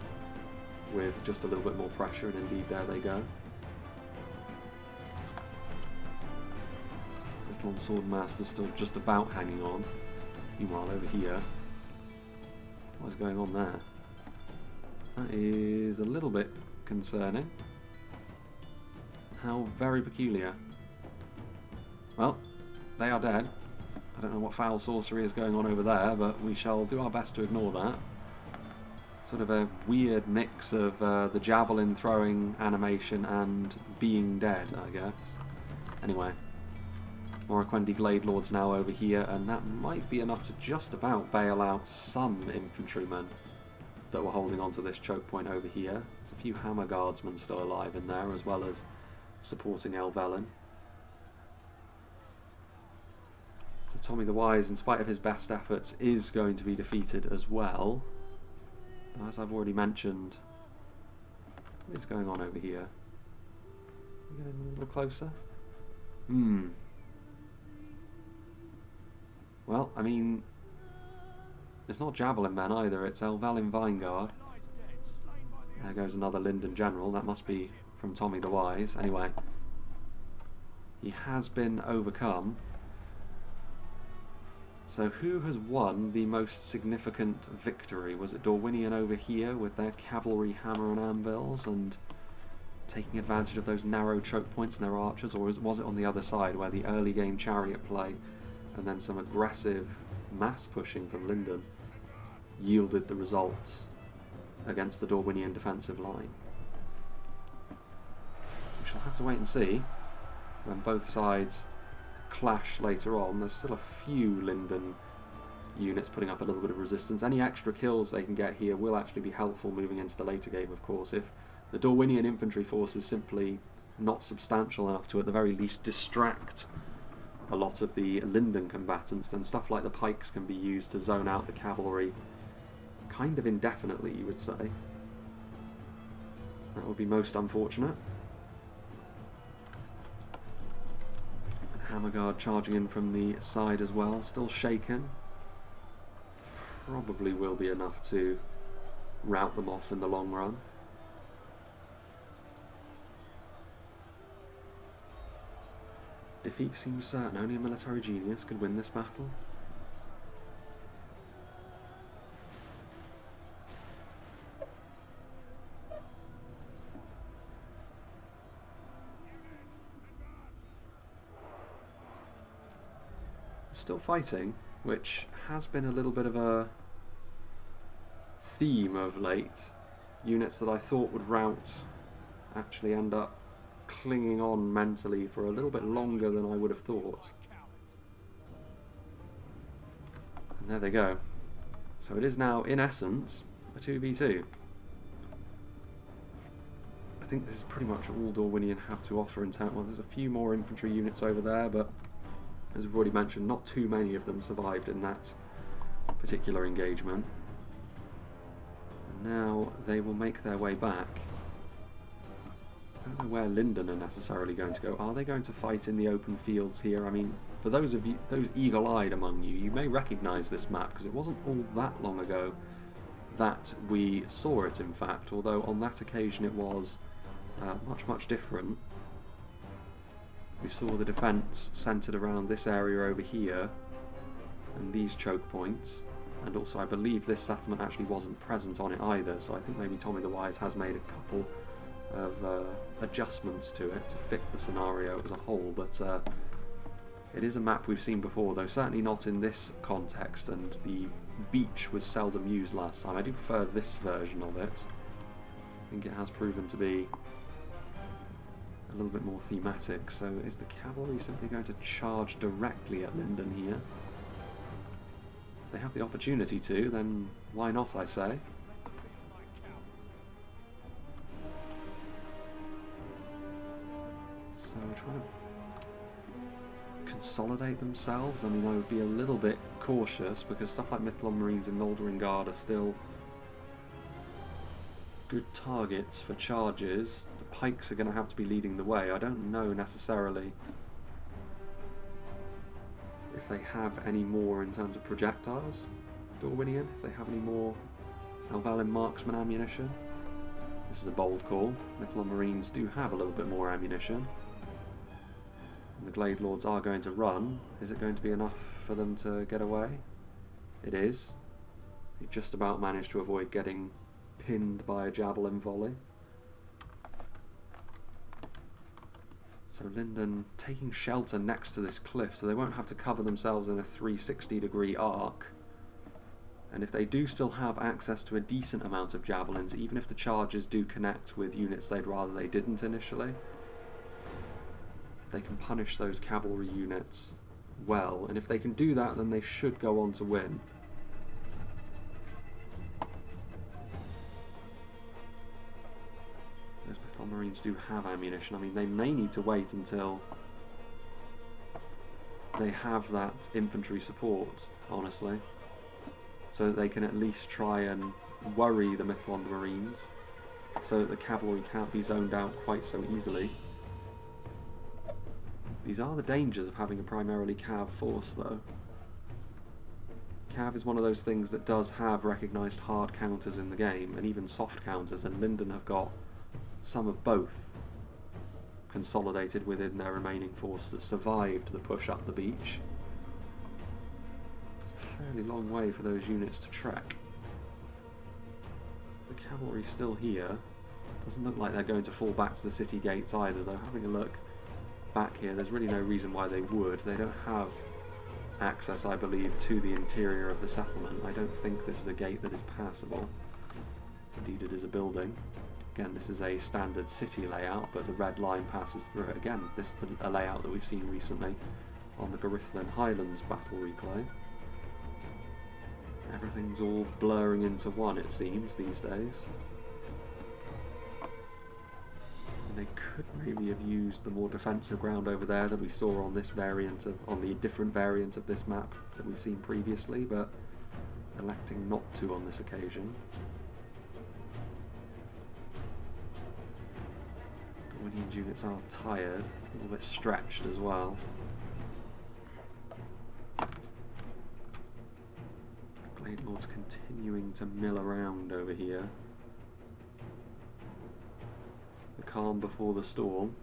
with just a little bit more pressure, and indeed there they go. Little Swordmaster still just about hanging on. Meanwhile over here, What's going on there? That is a little bit concerning. How very peculiar. Well, they are dead. I don't know what foul sorcery is going on over there, but we shall do our best to ignore that. Sort of a weird mix of the javelin throwing animation and being dead, I guess. Anyway, Morroquendi Glade Lords now over here, and that might be enough to just about bail out some infantrymen that were holding on to this choke point over here. There's a few Hammer Guardsmen still alive in there, as well as supporting Elvellyn. So Tommy the Wise, in spite of his best efforts, is going to be defeated as well. As I've already mentioned, what is going on over here? We're getting a little closer. Well, I mean, it's not Javelin Men either, it's Elvellyn Vinegard. There goes another Lindon General, that must be from Tommy the Wise. Anyway, he has been overcome. So who has won the most significant victory? Was it Dorwinion over here with their cavalry hammer and anvils and taking advantage of those narrow choke points in their archers, or was it on the other side where the early game chariot play and then some aggressive mass pushing from Lindon yielded the results against the Dorwinion defensive line? We shall have to wait and see when both sides clash later on. There's still a few Lindon units putting up a little bit of resistance. Any extra kills they can get here will actually be helpful moving into the later game, of course. If the Dorwinion infantry force is simply not substantial enough to at the very least distract a lot of the Lindon combatants, then stuff like the pikes can be used to zone out the cavalry kind of indefinitely, you would say. That would be most unfortunate. Hammerguard charging in from the side as well, still shaken. Probably will be enough to rout them off in the long run. Defeat seems certain. Only a military genius could win this battle. Still fighting, which has been a little bit of a theme of late. Units that I thought would rout actually end up clinging on mentally for a little bit longer than I would have thought. And there they go. So it is now, in essence, a 2v2. I think this is pretty much all Dorwinion have to offer in town. Well, there's a few more infantry units over there, but as we've already mentioned, not too many of them survived in that particular engagement. And now they will make their way back. I don't know where Lindon are necessarily going to go. Are they going to fight in the open fields here? I mean, for those of you, those eagle-eyed among you, you may recognise this map because it wasn't all that long ago that we saw it, in fact, although on that occasion it was much different. We saw the defence centred around this area over here and these choke points, and also I believe this settlement actually wasn't present on it either, so I think maybe Tommy the Wise has made a couple of adjustments to it to fit the scenario as a whole, but it is a map we've seen before, though certainly not in this context, and the beach was seldom used last time. I do prefer this version of it. I think it has proven to be a little bit more thematic. So is the cavalry simply going to charge directly at Lindon here? If they have the opportunity to, then why not, I say. So trying to consolidate themselves. I mean, I would be a little bit cautious because stuff like Mithlon Marines and Noldering Guard are still good targets for charges. The pikes are going to have to be leading the way. I don't know necessarily if they have any more in terms of projectiles, Dorwinion, if they have any more Elvellyn marksman ammunition. This is a bold call. Mithlon Marines do have a little bit more ammunition. And the Glade Lords are going to run. Is it going to be enough for them to get away? It is. He just about managed to avoid getting pinned by a javelin volley. So Lindon taking shelter next to this cliff, so they won't have to cover themselves in a 360-degree arc. And if they do still have access to a decent amount of javelins, even if the charges do connect with units they'd rather they didn't initially, they can punish those cavalry units well. And if they can do that, then they should go on to win. Those Mython Marines do have ammunition. I mean, they may need to wait until they have that infantry support, honestly, so that they can at least try and worry the Mython Marines, so that the cavalry can't be zoned out quite so easily. These are the dangers of having a primarily Cav force, though. Cav is one of those things that does have recognised hard counters in the game, and even soft counters, and Lindon have got some of both consolidated within their remaining force that survived the push up the beach. It's a fairly long way for those units to trek. The cavalry's still here. Doesn't look like they're going to fall back to the city gates either, though. Having a look back here, there's really no reason why they would. They don't have access, I believe, to the interior of the settlement. I don't think this is a gate that is passable. Indeed, it is a building. Again, this is a standard city layout, but the red line passes through it. Again, this is a layout that we've seen recently on the Garithlin Highlands battle replay. Everything's all blurring into one, it seems, these days. And they could maybe have used the more defensive ground over there that we saw on this variant on the different variant of this map that we've seen previously, but electing not to on this occasion. Dorwinion units are tired, a little bit stretched as well. Blade Lord's continuing to mill around over here. The calm before the storm.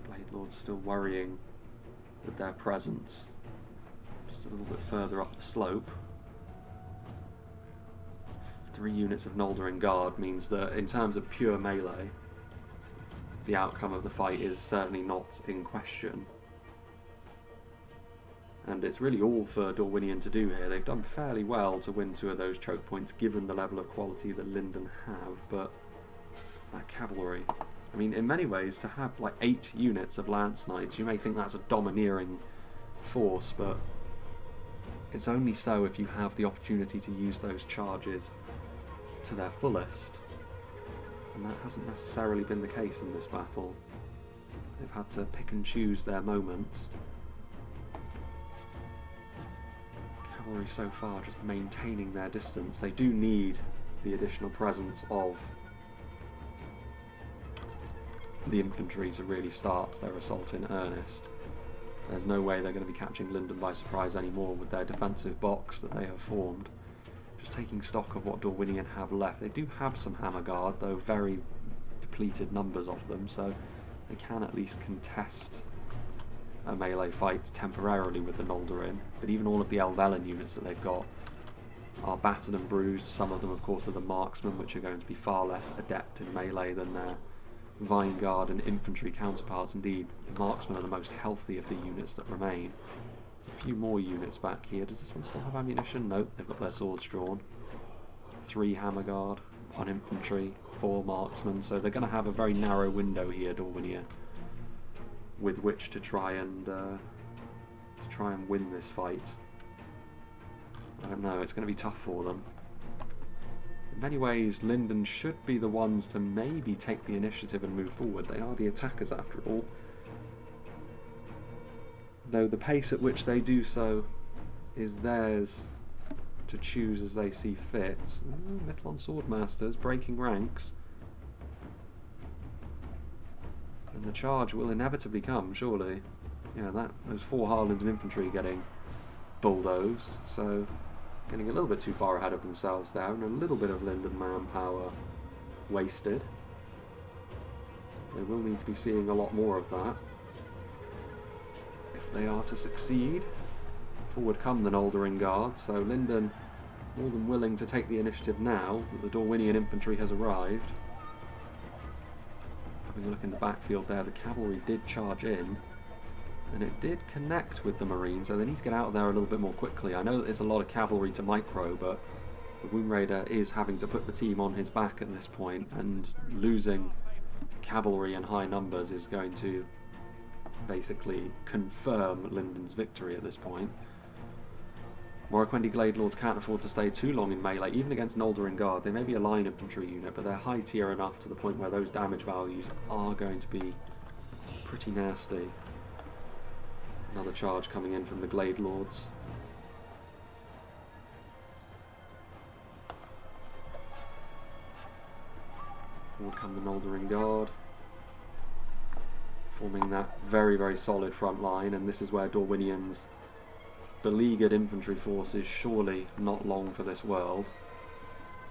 Blade Lord's still worrying with their presence. Just a little bit further up the slope. 3 units of Noldorin Guard means that in terms of pure melee, the outcome of the fight is certainly not in question. And it's really all for Dorwinion to do here. They've done fairly well to win 2 of those choke points given the level of quality that Lindon have, but that cavalry, I mean, in many ways, to have like 8 units of Lance Knights, you may think that's a domineering force, but it's only so if you have the opportunity to use those charges to their fullest, and that hasn't necessarily been the case in this battle. They've had to pick and choose their moments. Cavalry so far just maintaining their distance. They do need the additional presence of the infantry to really start their assault in earnest. There's no way they're going to be catching Lindon by surprise anymore with their defensive box that they have formed. Just taking stock of what Dorwinion have left. They do have some Hammer Guard, though very depleted numbers of them, so they can at least contest a melee fight temporarily with the Noldorin. But even all of the Elvellyn units that they've got are battered and bruised. Some of them, of course, are the marksmen, which are going to be far less adept in melee than their Vine Guard and infantry counterparts. Indeed, the marksmen are the most healthy of the units that remain. There's a few more units back here. Does this one still have ammunition? Nope, they've got their swords drawn. 3 Hammer Guard, 1 infantry, 4 marksmen, so they're going to have a very narrow window here, Dorwinion, with which to try and win this fight. I don't know, it's going to be tough for them. In many ways, Lindon should be the ones to maybe take the initiative and move forward. They are the attackers after all. Though the pace at which they do so is theirs to choose as they see fit. Mythlon Swordmasters breaking ranks. And the charge will inevitably come, surely. Yeah, those 4 Harlanded infantry getting bulldozed, so getting a little bit too far ahead of themselves there, and a little bit of Lindon manpower wasted. They will need to be seeing a lot more of that if they are to succeed. Forward come the Noldering Guard, so Lindon more than willing to take the initiative now that the Dorwinion infantry has arrived. Having a look in the backfield there, the cavalry did charge in, and it did connect with the Marines, so they need to get out of there a little bit more quickly. I know that there's a lot of cavalry to micro, but the Wound Raider is having to put the team on his back at this point, and losing cavalry in high numbers is going to basically confirm Lindon's victory at this point. Morroquendi Glade Lords can't afford to stay too long in melee, even against Noldering Guard. They may be a line infantry unit, but they're high tier enough to the point where those damage values are going to be pretty nasty. Another charge coming in from the Glade Lords. Forward come the Noldering Guard, forming that very, very solid front line, and this is where Dorwinion's beleaguered infantry force is surely not long for this world.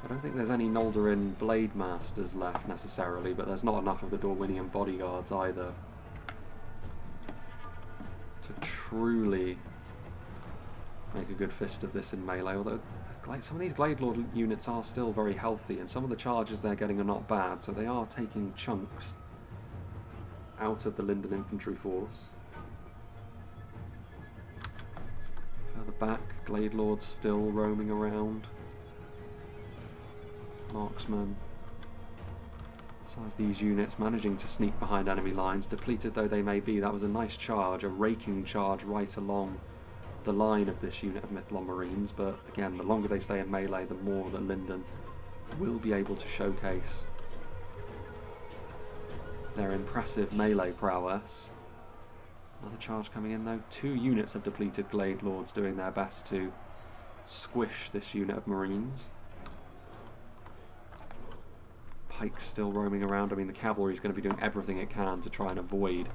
I don't think there's any Noldorin Blade Masters left necessarily, but there's not enough of the Dorwinion bodyguards either to truly make a good fist of this in melee, although some of these Glade Lord units are still very healthy, and some of the charges they're getting are not bad, so they are taking chunks out of the Lindon infantry force. Further back, Glade Lords still roaming around. Marksmen. Some of these units managing to sneak behind enemy lines, depleted though they may be. That was a nice charge, a raking charge right along the line of this unit of Mythlon Marines, but again, the longer they stay in melee, the more that Lindon will be able to showcase their impressive melee prowess. Another charge coming in though. 2 units of depleted Glade Lords doing their best to squish this unit of Marines. Pikes still roaming around. I mean, the cavalry is going to be doing everything it can to try and avoid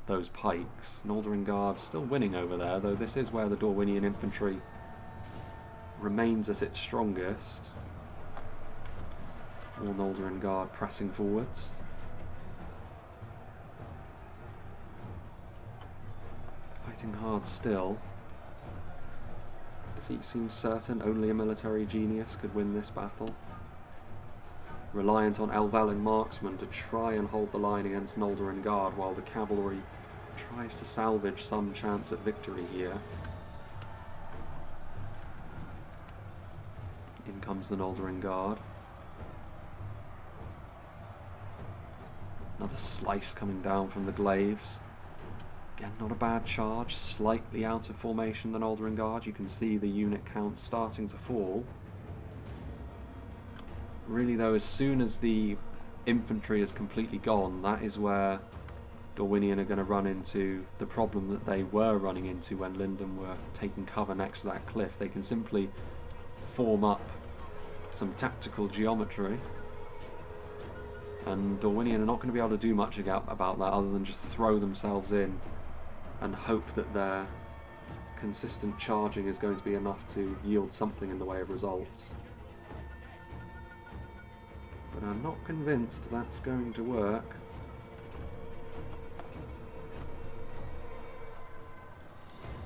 those pikes. Noldering Guard still winning over there, though this is where the Dorwinion infantry remains at its strongest. All Noldering Guard pressing forwards. Fighting hard still. Defeat seems certain. Only a military genius could win this battle. Reliant on Elvelyn marksmen to try and hold the line against Noldering Guard, while the cavalry tries to salvage some chance at victory here. In comes the Noldering Guard. Another slice coming down from the glaives. Again, not a bad charge, slightly out of formation than Noldering Guard. You can see the unit count starting to fall. Really though, as soon as the infantry is completely gone, that is where Dorwinion are going to run into the problem that they were running into when Lindon were taking cover next to that cliff. They can simply form up some tactical geometry, and Dorwinion are not going to be able to do much about that other than just throw themselves in and hope that their consistent charging is going to be enough to yield something in the way of results. But I'm not convinced that's going to work.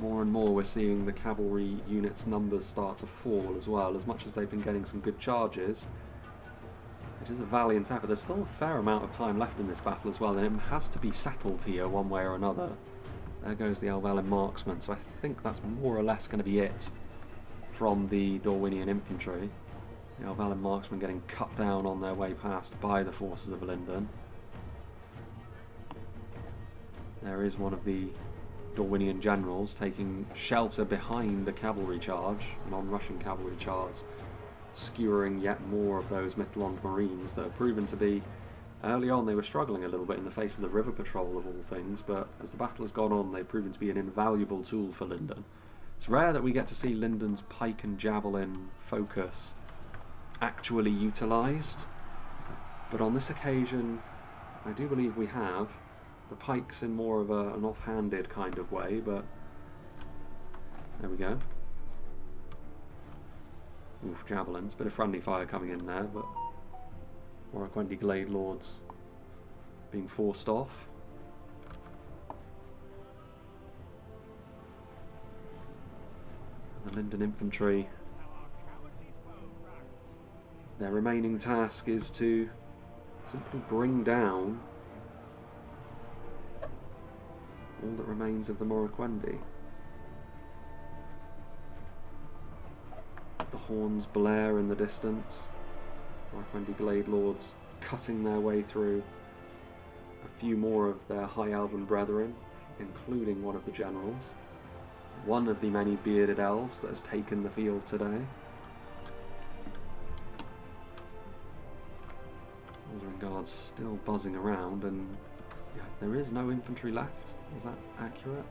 More and more we're seeing the cavalry units' numbers start to fall as well. As much as they've been getting some good charges, it is a valiant effort. There's still a fair amount of time left in this battle as well, and it has to be settled here one way or another. There goes the Elvelyn marksman, so I think that's more or less going to be it from the Dorwinion infantry. The Elvelyn marksmen getting cut down on their way past by the forces of Lindon. There is one of the Dorwinion generals taking shelter behind a cavalry charge, non-Russian cavalry charge, skewering yet more of those Mythlon Marines that have proven to be, early on they were struggling a little bit in the face of the river patrol of all things, but as the battle has gone on they've proven to be an invaluable tool for Lindon. It's rare that we get to see Lindon's pike and javelin focus actually utilised, but on this occasion I do believe we have. The pikes in more of an off-handed kind of way, but there we go. Oof, javelins, bit of friendly fire coming in there, but Morroquendi Glade Lords being forced off. The Lindon infantry, their remaining task is to simply bring down all that remains of the Morroquendi. The horns blare in the distance. Morroquendi Glade Lords cutting their way through a few more of their High Elven brethren, including one of the generals, one of the many bearded elves that has taken the field today. Aldering Guards still buzzing around, and yeah, there is no infantry left. Is that accurate?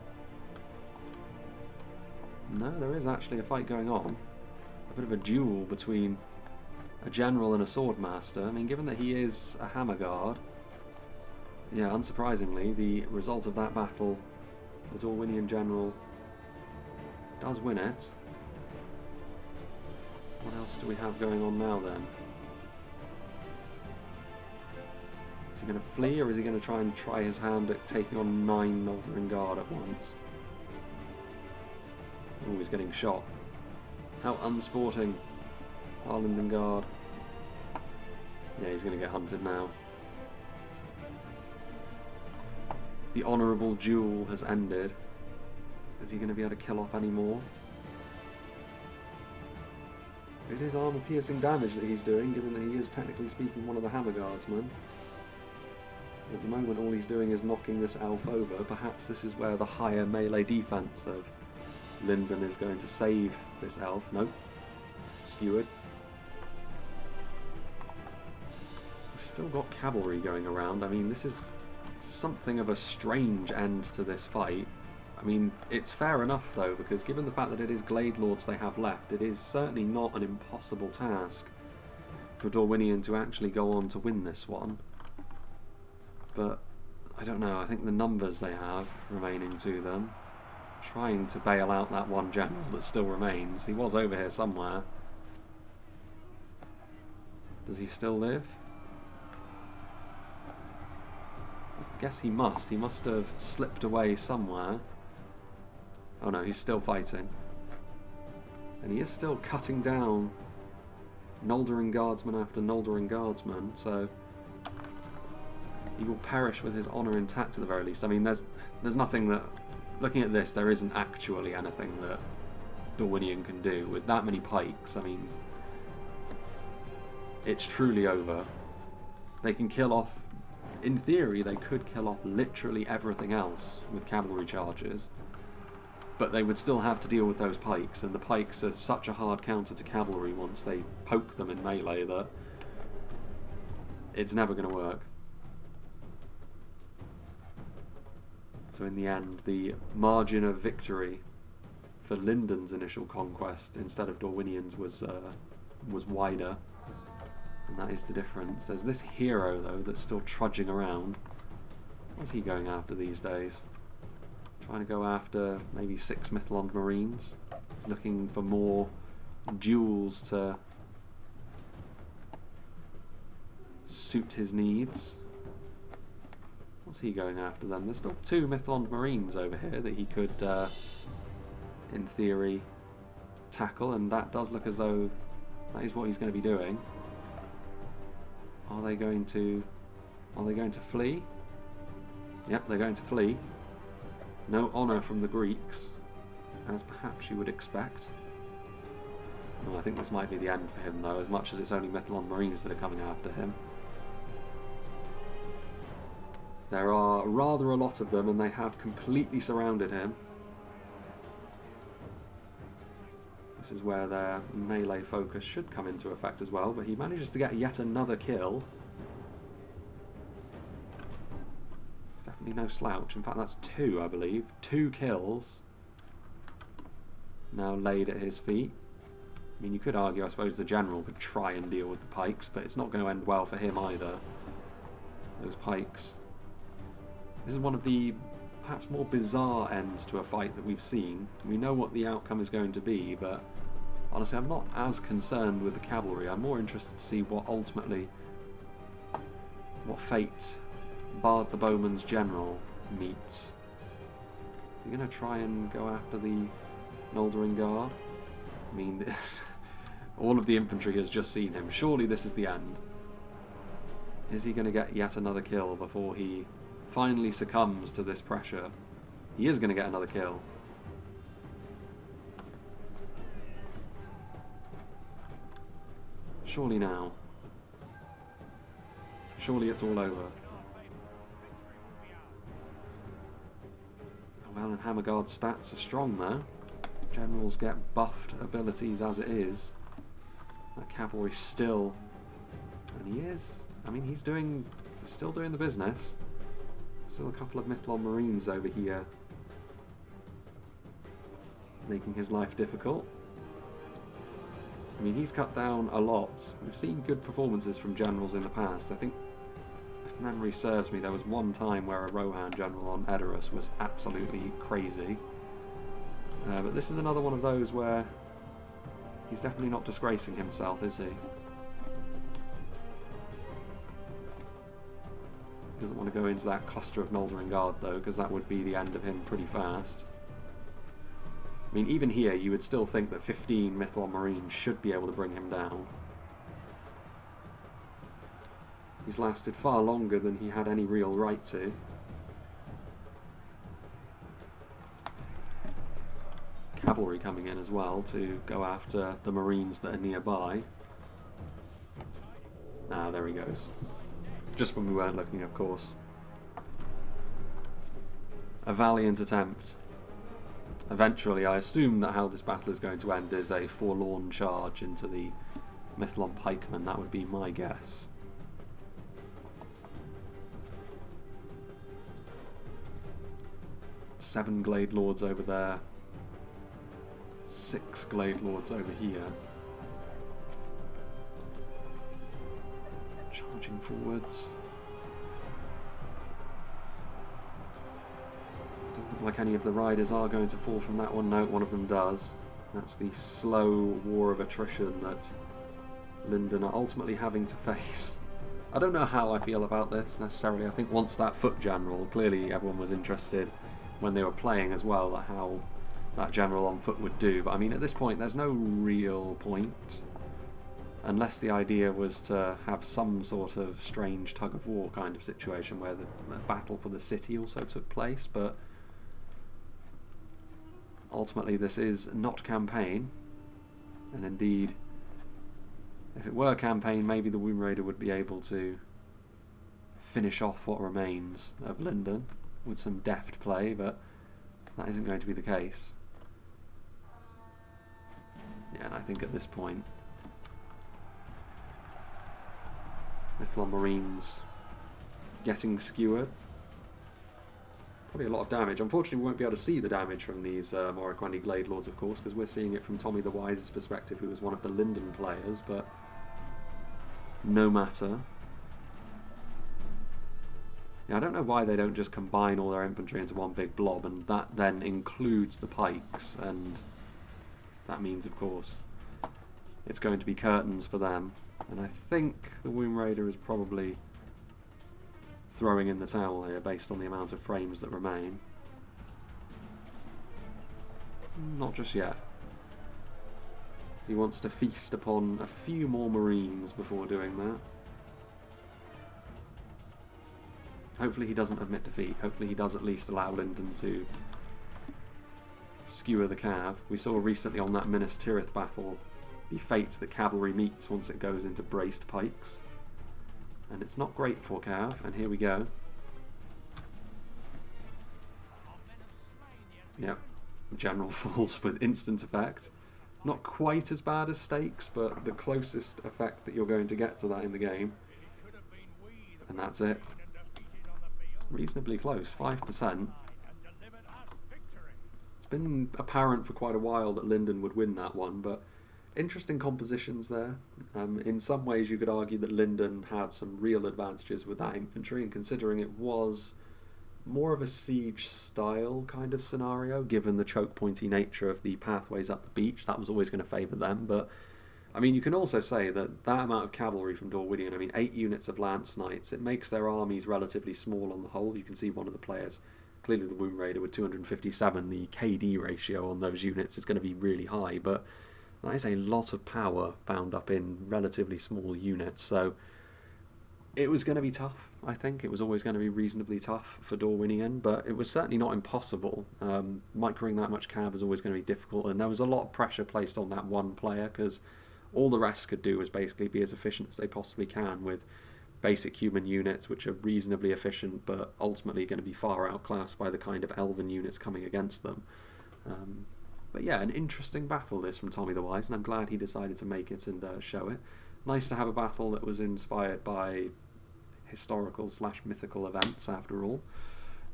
No, there is actually a fight going on. A bit of a duel between a general and a swordmaster. I mean, given that he is a hammer guard, yeah, unsurprisingly, the result of that battle, the Dorwinion general does win it. What else do we have going on now then? Is he going to flee, or is he going to try his hand at taking on 9 Aldering Guard at once? Oh, he's getting shot. How unsporting. Lindon Guard. Yeah, he's going to get hunted now. The honourable duel has ended. Is he going to be able to kill off any more? It is armour-piercing damage that he's doing, given that he is technically speaking one of the Hammer Guardsmen. At the moment all he's doing is knocking this elf over. Perhaps this is where the higher melee defence of Lindon is going to save this elf. Nope. Skewered. We've still got cavalry going around. I mean, this is something of a strange end to this fight. I mean, it's fair enough though, because given the fact that it is Glade Lords they have left, it is certainly not an impossible task for Dorwinion to actually go on to win this one. But I don't know, I think the numbers they have remaining to them, trying to bail out that one general that still remains. He was over here somewhere. Does he still live? I guess he must. He must have slipped away somewhere. Oh no, he's still fighting. And he is still cutting down Noldering Guardsman after Noldering Guardsman, so he will perish with his honour intact at the very least. I mean, there's nothing that... Looking at this, there isn't actually anything that Dorwinion can do. With that many pikes, I mean, it's truly over. They can kill off... In theory, they could kill off literally everything else with cavalry charges, but they would still have to deal with those pikes, and the pikes are such a hard counter to cavalry once they poke them in melee that it's never going to work. So in the end, the margin of victory for Lindon's initial conquest instead of Dorwinion's was wider, and that is the difference. There's this hero though that's still trudging around. What's he going after these days? Trying to go after maybe 6 Mythlond Marines. He's looking for more duels to suit his needs. What's he going after then? There's still 2 Mythlond Marines over here that he could, in theory, tackle, and that does look as though that is what he's going to be doing. Are they going to flee? Yep, they're going to flee. No honour from the Greeks, as perhaps you would expect. Oh, I think this might be the end for him though, as much as it's only Mythlond Marines that are coming after him. There are rather a lot of them, and they have completely surrounded him. This is where their melee focus should come into effect as well, but he manages to get yet another kill. It's definitely no slouch. In fact, that's 2, I believe. 2 kills now laid at his feet. I mean, you could argue, I suppose, the general could try and deal with the pikes, but it's not going to end well for him either. Those pikes. This is one of the perhaps more bizarre ends to a fight that we've seen. We know what the outcome is going to be, but honestly I'm not as concerned with the cavalry. I'm more interested to see what fate Bard the Bowman's general meets. Is he going to try and go after the Noldering Guard? I mean, all of the infantry has just seen him. Surely this is the end. Is he going to get yet another kill before he finally succumbs to this pressure? He is going to get another kill. Surely now. Surely it's all over. Well, and Hammerguard's stats are strong there. Generals get buffed abilities as it is. That cavalry still... And he is... I mean, he's still doing the business. Still a couple of Mythlon Marines over here. Making his life difficult. I mean, he's cut down a lot. We've seen good performances from generals in the past. I think, if memory serves me, there was one time where a Rohan general on Edoras was absolutely crazy. But this is another one of those where he's definitely not disgracing himself, is he? He doesn't want to go into that cluster of Noldering Guard, though, because that would be the end of him pretty fast. I mean, even here, you would still think that 15 Mythlon Marines should be able to bring him down. He's lasted far longer than he had any real right to. Cavalry coming in as well to go after the Marines that are nearby. Ah, there he goes. Just when we weren't looking, of course. A valiant attempt. Eventually, I assume that how this battle is going to end is a forlorn charge into the Mythlon pikemen. That would be my guess. Seven Glade Lords over there. 6 Glade Lords over here. Charging forwards. Doesn't look like any of the riders are going to fall from that one. No, one of them does. That's the slow war of attrition that Lindon are ultimately having to face. I don't know how I feel about this necessarily. I think once that foot general, clearly everyone was interested when they were playing as well at how that general on foot would do. But I mean, at this point, there's no real point. Unless the idea was to have some sort of strange tug-of-war kind of situation where the battle for the city also took place, but ultimately this is not campaign, and indeed, if it were campaign, maybe the Womb Raider would be able to finish off what remains of Lindon with some deft play, but that isn't going to be the case. Yeah, and I think at this point, Mythlon Marines getting skewered. Probably a lot of damage. Unfortunately, we won't be able to see the damage from these Morroquendi Glade Lords, of course, because we're seeing it from Tommy the Wise's perspective, who was one of the Lindon players, but no matter. Yeah, I don't know why they don't just combine all their infantry into one big blob, and that then includes the pikes, and that means, of course, it's going to be curtains for them. And I think the Womb Raider is probably throwing in the towel here based on the amount of frames that remain. Not just yet. He wants to feast upon a few more Marines before doing that. Hopefully he doesn't admit defeat. Hopefully he does at least allow Lindon to skewer the cav. We saw recently on that Minas Tirith battle the fate that cavalry meets once it goes into braced pikes. And it's not great for cav, and here we go. Yep, the general falls with instant effect. Not quite as bad as stakes, but the closest effect that you're going to get to that in the game. And that's it. Reasonably close, 5%. It's been apparent for quite a while that Lindon would win that one, but interesting compositions there. In some ways you could argue that Lindon had some real advantages with that infantry, and considering it was more of a siege style kind of scenario, given the choke pointy nature of the pathways up the beach, that was always going to favour them. But I mean, you can also say that that amount of cavalry from Dorwinion, I mean 8 units of Lance Knights, it makes their armies relatively small on the whole. You can see one of the players, clearly the Womb Raider with 257, the KD ratio on those units is going to be really high, but That is a lot of power bound up in relatively small units, so it was going to be tough, I think. It was always going to be reasonably tough for Dorwinion, but it was certainly not impossible. Microing that much cav is always going to be difficult, and there was a lot of pressure placed on that one player, because all the rest could do was basically be as efficient as they possibly can with basic human units, which are reasonably efficient, but ultimately going to be far outclassed by the kind of elven units coming against them. But yeah, an interesting battle this from Tommy the Wise, and I'm glad he decided to make it and show it. Nice to have a battle that was inspired by historical/mythical events, after all.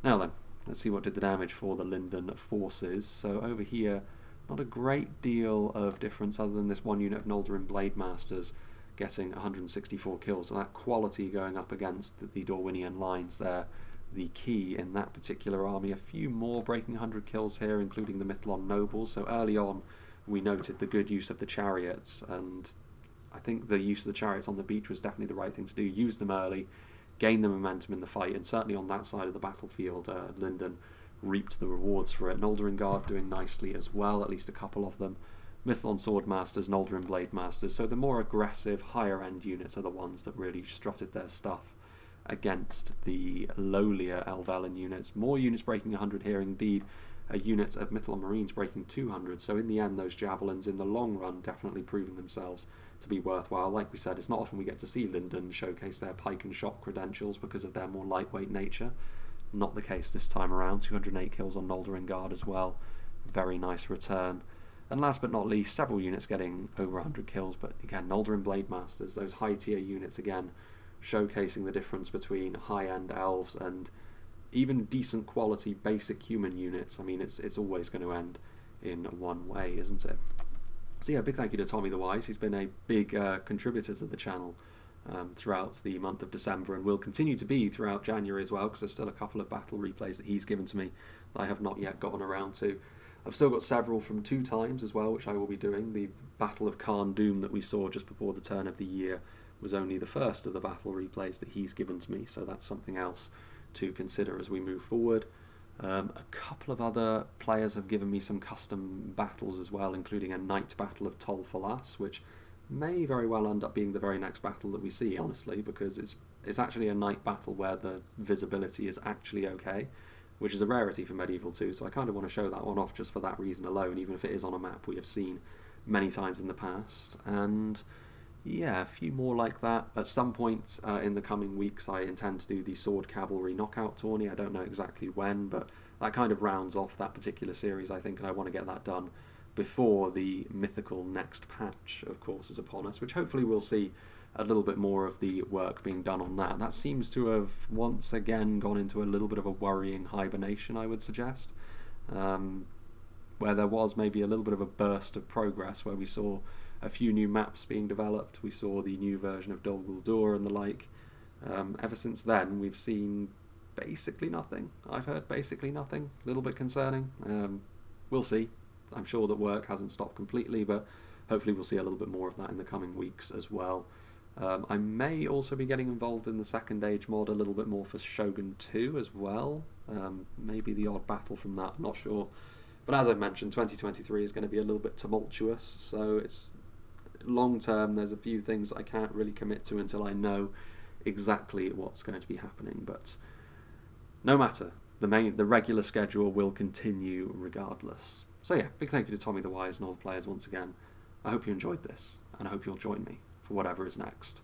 Now then, let's see what did the damage for the Lindon forces. So over here, not a great deal of difference other than this one unit of Noldorin Blade Masters getting 164 kills. So that quality going up against the Dorwinion lines there, the key in that particular army. A few more breaking 100 kills here, including the Mithlon Nobles. So early on, we noted the good use of the chariots, and I think the use of the chariots on the beach was definitely the right thing to do. Use them early, gain the momentum in the fight, and certainly on that side of the battlefield, Lindon reaped the rewards for it. Noldorin Guard doing nicely as well, at least a couple of them. Mithlon Swordmasters, Noldorin Blade Masters, so the more aggressive, higher end units are the ones that really strutted their stuff against the lowlier Elvellyn units. More units breaking 100 here, indeed. Units of Mithlon Marines breaking 200, so in the end those javelins in the long run definitely proving themselves to be worthwhile. Like we said, it's not often we get to see Lindon showcase their pike and shot credentials because of their more lightweight nature. Not the case this time around. 208 kills on Noldorin Guard as well. Very nice return. And last but not least, several units getting over 100 kills, but again, Noldorin Blade Masters, those high tier units again, showcasing the difference between high-end elves and even decent quality basic human units. I mean, it's always going to end in one way, isn't it? So yeah, big thank you to Tommy the Wise. He's been a big contributor to the channel throughout the month of December, and will continue to be throughout January as well, because there's still a couple of battle replays that he's given to me that I have not yet gotten around to. I've still got several from 2 times as well, which I will be doing. The Battle of Khan Doom that we saw just before the turn of the year was only the first of the battle replays that he's given to me, so that's something else to consider as we move forward. A couple of other players have given me some custom battles as well, including a night battle of Tol Falas, which may very well end up being the very next battle that we see, honestly, because it's actually a night battle where the visibility is actually okay, which is a rarity for Medieval 2, so I kind of want to show that one off just for that reason alone, even if it is on a map we have seen many times in the past. And yeah, a few more like that. At some point in the coming weeks I intend to do the Sword Cavalry Knockout Tourney. I don't know exactly when, but that kind of rounds off that particular series, I think, and I want to get that done before the mythical next patch, of course, is upon us, which hopefully we'll see a little bit more of the work being done on that. That seems to have once again gone into a little bit of a worrying hibernation, I would suggest, where there was maybe a little bit of a burst of progress, where we saw a few new maps being developed, we saw the new version of Dol Guldur and the like. Ever since then, we've seen basically nothing. I've heard basically nothing. A little bit concerning. We'll see. I'm sure that work hasn't stopped completely, but hopefully we'll see a little bit more of that in the coming weeks as well. I may also be getting involved in the Second Age mod a little bit more for Shogun 2 as well. Maybe the odd battle from that, I'm not sure. But as I mentioned, 2023 is going to be a little bit tumultuous, so it's long term. There's a few things I can't really commit to until I know exactly what's going to be happening. But no matter, the regular schedule will continue regardless. So yeah, big thank you to Tommy the Wise and all the players once again. I hope you enjoyed this, and I hope you'll join me for whatever is next.